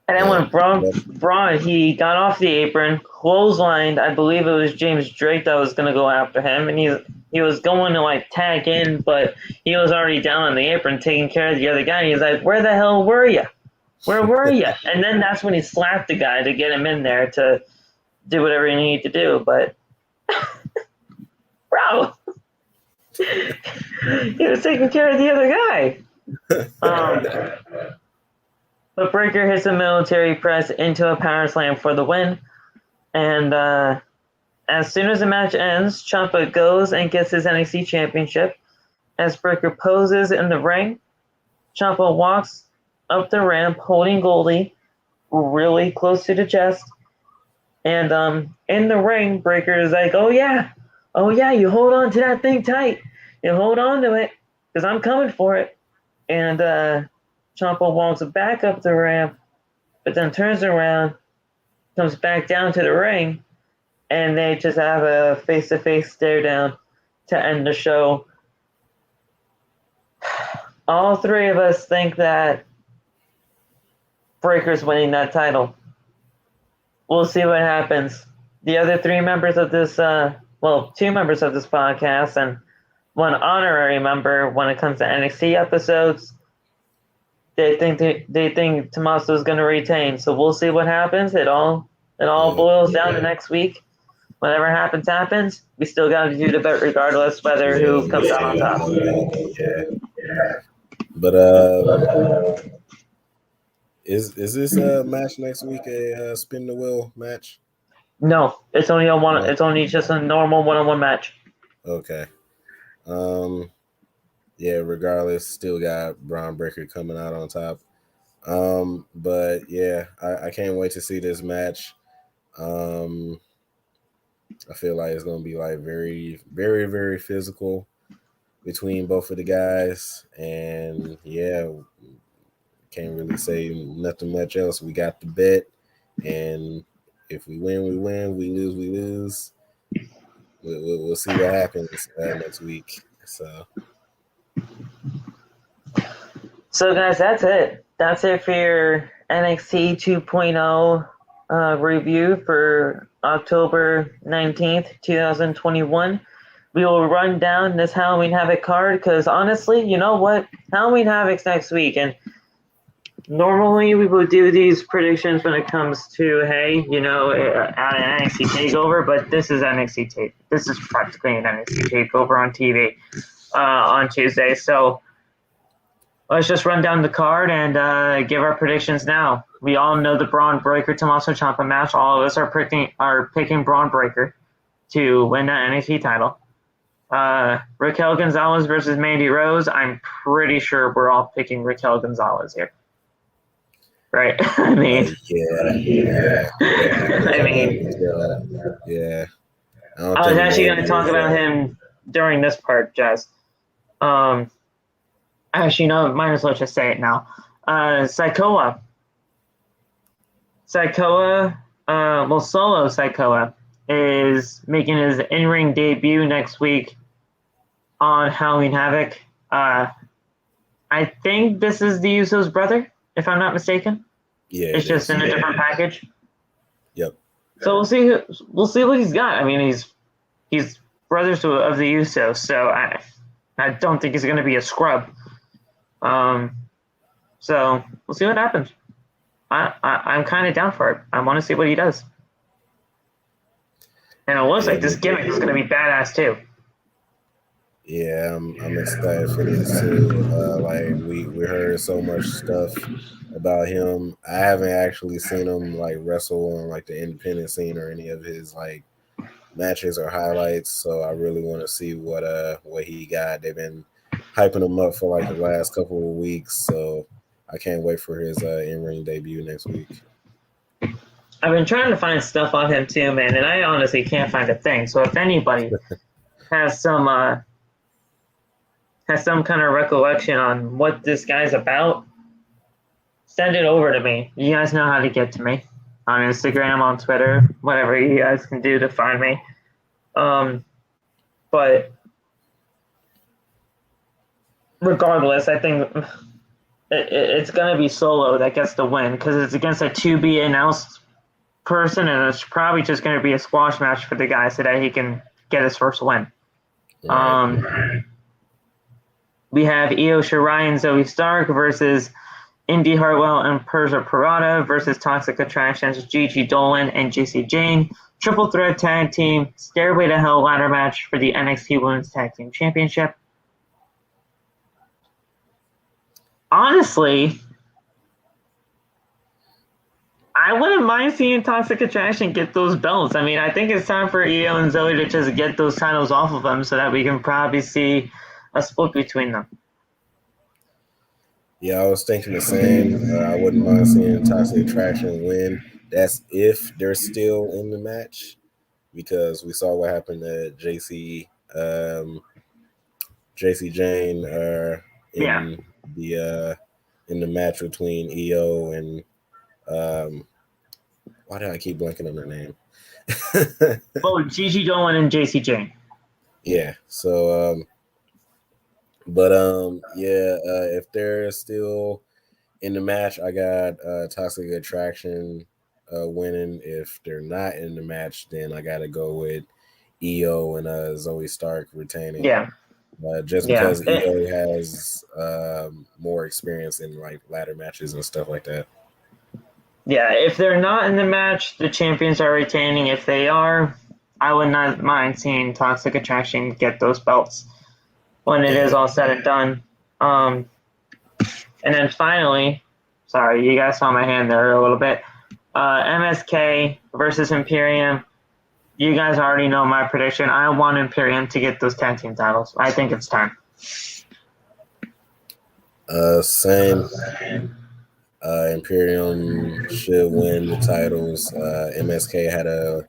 Speaker 1: And then when Braun, he got off the apron, clotheslined. I believe it was James Drake that was going to go after him, and he was going to like tag in, but he was already down on the apron taking care of the other guy. And he's like, "Where the hell were you? Where were you?" And then that's when he slapped the guy to get him in there to do whatever he needed to do. But bro, he was taking care of the other guy. But Breaker hits a military press into a power slam for the win. And as soon as the match ends, Ciampa goes and gets his NXT Championship. As Breaker poses in the ring, Ciampa walks up the ramp holding Goldie really close to the chest. And in the ring, Breaker is like, oh yeah, you hold on to that thing tight. You hold on to it because I'm coming for it. And Ciampa walks back up the ramp, but then turns around, comes back down to the ring, and they just have a face-to-face stare down to end the show. All three of us think that Breaker's winning that title. We'll see what happens. The other three members of this, two members of this podcast and one honorary member when it comes to NXT episodes, they think Tommaso is going to retain. So we'll see what happens. It all boils down to next week. Whatever happens. We still got to do the bet regardless whether who comes out on top.
Speaker 2: Yeah. But is this match next week a spin the wheel match?
Speaker 1: No, it's only a one. It's only just a normal one-on-one match.
Speaker 2: Okay. Yeah. Regardless, still got Braun Breaker coming out on top. But yeah, I can't wait to see this match. I feel like it's gonna be like very, very, very physical between both of the guys, and yeah, can't really say nothing much else. We got the bet, and if we win, we win. We lose, we lose. We'll see what happens next week.
Speaker 1: So guys, that's it. That's it for your NXT 2.0 review for October 19th, 2021. We will run down this Halloween Havoc card because honestly, you know what? Halloween Havoc's next week, and normally we would do these predictions when it comes to, hey, you know, at an NXT takeover, but this is NXT take. This is practically an NXT takeover on TV on Tuesday. So let's just run down the card and give our predictions now. We all know the Braun Breaker Tommaso Ciampa match. All of us are picking Braun Breaker to win that NXT title. Raquel Gonzalez versus Mandy Rose. I'm pretty sure we're all picking Raquel Gonzalez here. Right? I mean,
Speaker 2: yeah.
Speaker 1: I mean,
Speaker 2: yeah.
Speaker 1: I was actually going to talk about him during this part, Jess. Actually, no, might as well just say it now. Sikoa, Solo Sikoa is making his in-ring debut next week on Halloween Havoc. I think this is the Usos' brother, if I'm not mistaken.
Speaker 2: Yeah,
Speaker 1: it's just in a different package.
Speaker 2: Yep.
Speaker 1: So we'll see. We'll see what he's got. I mean, he's brothers of the Usos, so I don't think he's going to be a scrub. So we'll see what happens. I'm kind of down for it. I want to see what he does. And it looks like this gimmick is going to be badass too.
Speaker 2: Yeah, I'm excited for this too. Like we heard so much stuff about him. I haven't actually seen him like wrestle on like the independent scene or any of his like matches or highlights. So I really want to see what he got. They've been hyping him up for like the last couple of weeks, so I can't wait for his in-ring debut next week.
Speaker 1: I've been trying to find stuff on him too, man, and I honestly can't find a thing. So if anybody has some kind of recollection on what this guy's about, send it over to me. You guys know how to get to me on Instagram, on Twitter, whatever you guys can do to find me. But regardless, I think it's going to be Solo that gets the win because it's against a to-be-announced person, and it's probably just going to be a squash match for the guy so that he can get his first win. We have Io Shirai and Zoe Stark versus Indy Hartwell and Persia Pirotta versus Toxic Attractions, Gigi Dolan and Jacy Jane. Triple threat tag team Stairway to Hell ladder match for the NXT Women's Tag Team Championship. Honestly, I wouldn't mind seeing Toxic Attraction get those belts. I mean, I think it's time for Io and Zoe to just get those titles off of them so that we can probably see a split between them.
Speaker 2: Yeah, I was thinking the same. I wouldn't mind seeing Toxic Attraction win. That's if they're still in the match, because we saw what happened to Jacy Jane in the match between Io and why did I keep blanking on her name?
Speaker 1: Gigi Dolan and Jacy Jane.
Speaker 2: Yeah. So if they're still in the match, I got Toxic Attraction winning. If they're not in the match, then I gotta go with Io and Zoe Stark retaining.
Speaker 1: Yeah.
Speaker 2: Because Io has more experience in like ladder matches and stuff like that.
Speaker 1: Yeah, if they're not in the match, the champions are retaining. If they are, I would not mind seeing Toxic Attraction get those belts when it is all said and done. And then finally, sorry, you guys saw my hand there a little bit. MSK versus Imperium. You guys already know my prediction. I want Imperium to get those tag team titles. I think it's time.
Speaker 2: Same. Imperium should win the titles. MSK had a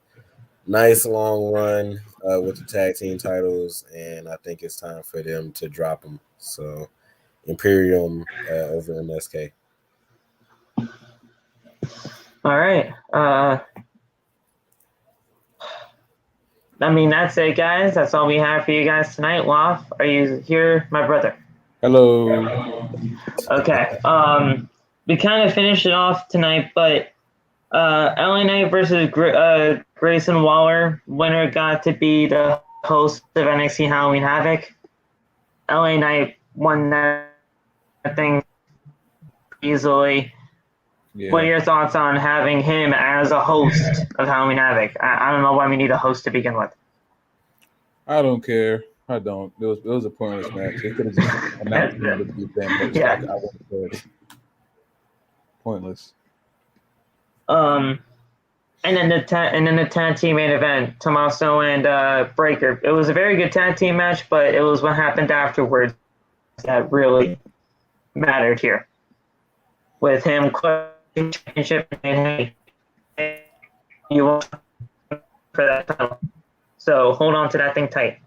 Speaker 2: nice long run with the tag team titles, and I think it's time for them to drop them. So Imperium over MSK.
Speaker 1: All right. I mean, that's it, guys. That's all we have for you guys tonight. Woff, are you here, my brother?
Speaker 3: Hello.
Speaker 1: Okay. We kind of finished it off tonight, but LA Knight versus Grayson Waller. Winner got to be the host of NXT Halloween Havoc. LA Knight won that thing easily.
Speaker 3: Yeah.
Speaker 1: What are your thoughts on having him as a host of Halloween Havoc? I don't know why we need a host to begin with.
Speaker 3: I don't care. I don't. It was a pointless match. They could have just announced him to be the damn host.
Speaker 1: Yeah.
Speaker 3: I wouldn't have. Pointless.
Speaker 1: And then the tag team main event, Tommaso and Breaker. It was a very good tag team match, but it was what happened afterwards that really mattered here. With him quitting championship and hey, you want for that title. So hold on to that thing tight.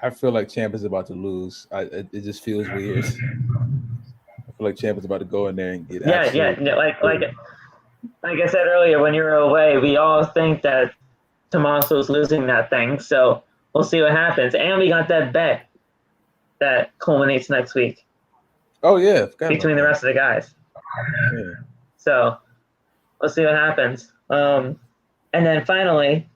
Speaker 3: I feel like Ciampa is about to lose. It just feels weird. I feel like Ciampa's about to go in there and get
Speaker 1: Like I said earlier, when you were away, we all think that Tommaso's losing that thing. So we'll see what happens. And we got that bet that culminates next week.
Speaker 3: Oh yeah,
Speaker 1: between the rest of the guys.
Speaker 3: Yeah.
Speaker 1: So we'll see what happens. And then finally,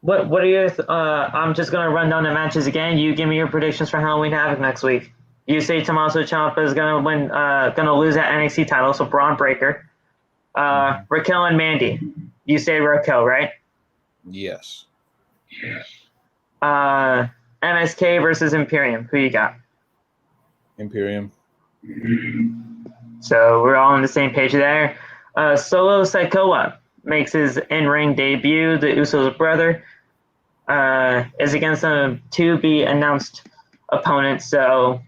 Speaker 1: what are your? I'm just gonna run down the matches again. You give me your predictions for Halloween Havoc next week. You say Tommaso Ciampa is gonna win, gonna lose that NXT title, so Braun Breaker. Raquel and Mandy. You say Raquel, right?
Speaker 3: Yes.
Speaker 1: MSK versus Imperium. Who you got?
Speaker 3: Imperium.
Speaker 1: So we're all on the same page there. Solo Sikoa makes his in-ring debut. The Usos' brother is against a to-be-announced opponent. So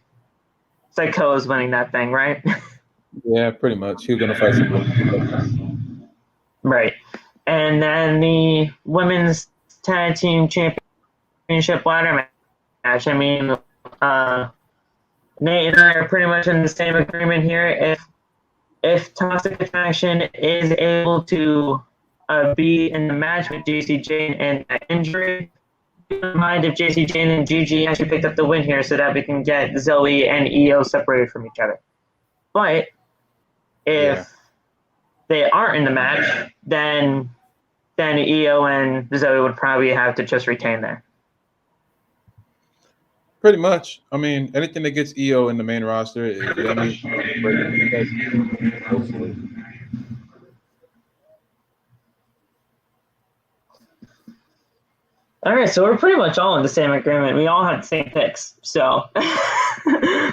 Speaker 1: Sikoa is winning that thing, right?
Speaker 3: Yeah, pretty much. He was gonna fight someone.
Speaker 1: Right. And then the women's tag team championship ladder match. I mean, Nate and I are pretty much in the same agreement here. If Toxic Attraction is able to be in the match with Jacy Jane and that injury, don't mind if Jacy Jane and Gigi actually picked up the win here so that we can get Zoe and EO separated from each other. But if they aren't in the match, then EO and Zoe would probably have to just retain there.
Speaker 3: Pretty much. I mean, anything that gets EO in the main roster, that means.
Speaker 1: All right, so we're pretty much all in the same agreement. We all had the same picks, so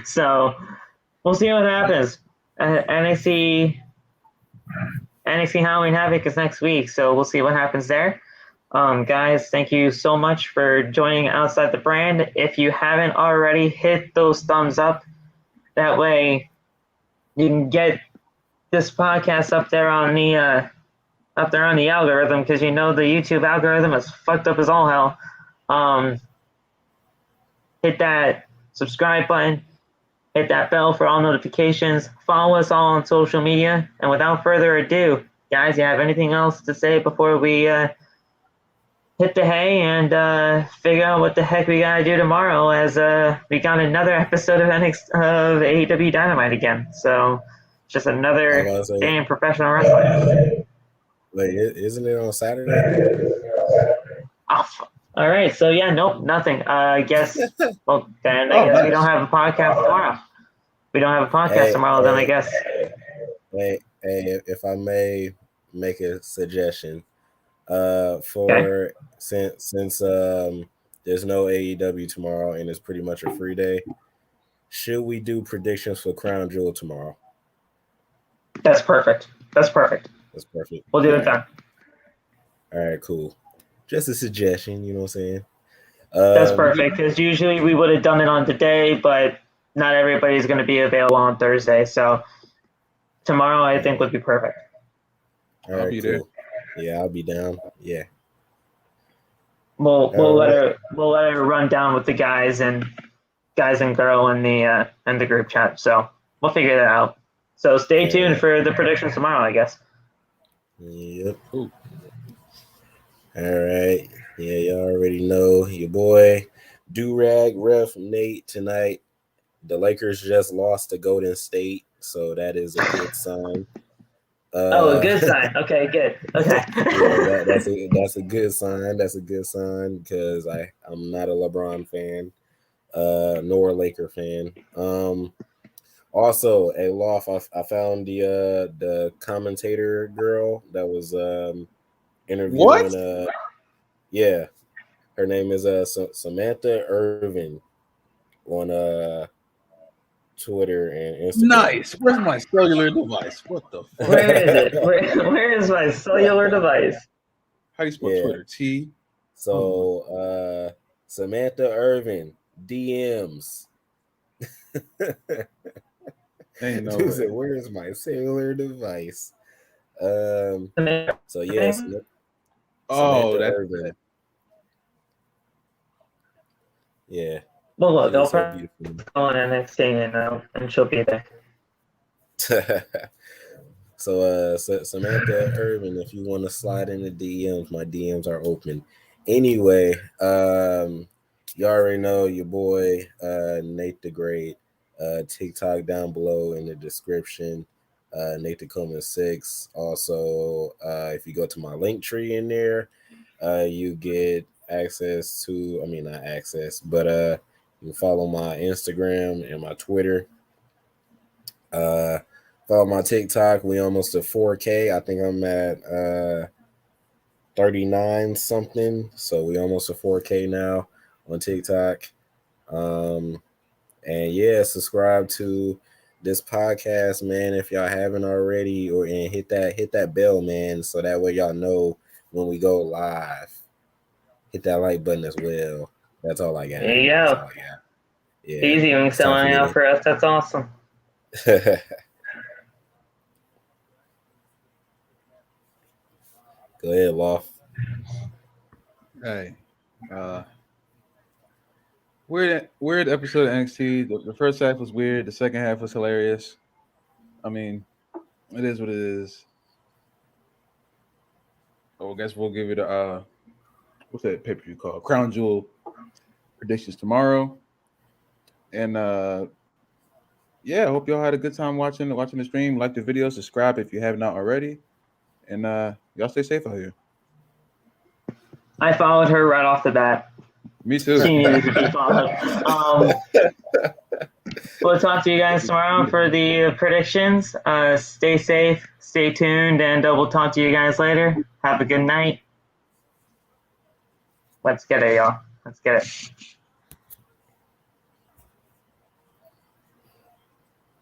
Speaker 1: so we'll see what happens. NXT Halloween Havoc is next week, so we'll see what happens there. Guys, thank you so much for joining Outside the Brand. If you haven't already, hit those thumbs up. That way, you can get this podcast up there on the algorithm, because you know the YouTube algorithm is fucked up as all hell. Hit that subscribe button. Hit that bell for all notifications. Follow us all on social media. And without further ado, guys, you have anything else to say before we hit the hay and figure out what the heck we gotta do tomorrow, as we got another episode of AEW Dynamite again. So just another day in professional wrestling.
Speaker 2: Like, isn't it on Saturday?
Speaker 1: Oh, all right. So yeah, nope, nothing. I guess. Well, then I guess we don't have a podcast tomorrow. We don't have a podcast tomorrow. Then I guess.
Speaker 2: Hey, if I may make a suggestion. Since there's no AEW tomorrow and it's pretty much a free day, should we do predictions for Crown Jewel tomorrow?
Speaker 1: That's perfect. We'll do it then.
Speaker 2: All right, cool. Just a suggestion, you know what I'm saying?
Speaker 1: That's perfect, because usually we would have done it on today, but not everybody's going to be available on Thursday. So tomorrow, I think, would be perfect.
Speaker 2: All right, I'll be there. Yeah, I'll be down. Yeah.
Speaker 1: We'll let her run down with the guys and girl in the group chat. So we'll figure that out. So stay tuned for the predictions tomorrow, I guess.
Speaker 2: Yep. Ooh. All right. Yeah, you already know your boy Durag Ref Nate tonight. The Lakers just lost to Golden State, so that is a good sign.
Speaker 1: A good sign. Okay, good. Okay.
Speaker 2: Yeah, that's a good sign. That's a good sign because I'm not a LeBron fan. nor a Laker fan. Also, a Loft, I found the commentator girl that was interviewing.
Speaker 3: What?
Speaker 2: Yeah, her name is Samantha Irvin on Twitter and Instagram.
Speaker 3: Nice. Where's my cellular device? What the fuck?
Speaker 1: Where is it? Where is my cellular device?
Speaker 3: How do you spell Twitter? T.
Speaker 2: So Samantha Irvin DMs.
Speaker 3: Ain't no
Speaker 2: Dude
Speaker 3: way.
Speaker 2: said, "Where is my cellular device?" So yes.
Speaker 3: Oh,
Speaker 2: Samantha Irvin. Yeah.
Speaker 1: Well, look,
Speaker 2: She
Speaker 1: I'll
Speaker 2: was so
Speaker 1: probably
Speaker 2: beautiful.
Speaker 1: call in NXT and she'll be there.
Speaker 2: So Samantha Irvin, if you want to slide in the DMs, my DMs are open. Anyway, you already know your boy Nate the Great. TikTok down below in the description. Nate the Coleman 6. Also, if you go to my link tree in there, you get access to, I mean not access, but you can follow my Instagram and my Twitter. Follow my TikTok. We almost at 4K. I think I'm at 39 something. So we almost at 4K now on TikTok. And yeah, subscribe to this podcast, man, if y'all haven't already, and hit that bell, man, so that way y'all know when we go live. Hit that like button as well. That's all I got.
Speaker 1: There you go.
Speaker 2: Yeah.
Speaker 1: Easy when selling out for us. That's awesome.
Speaker 2: Go ahead, Loft.
Speaker 3: Hey, weird episode of NXT. The first half was weird. The second half was hilarious. I mean, it is what it is. Oh, I guess we'll give it a what's that pay-per-view called? Crown Jewel predictions tomorrow. And yeah, I hope y'all had a good time watching the stream. Like the video, subscribe if you have not already. And y'all stay safe out here.
Speaker 1: I followed her right off the bat.
Speaker 3: Me too.
Speaker 1: She needed to be followed. We'll talk to you guys tomorrow for the predictions. Stay safe, stay tuned, and we'll talk to you guys later. Have a good night. Let's get it, y'all. Let's get it.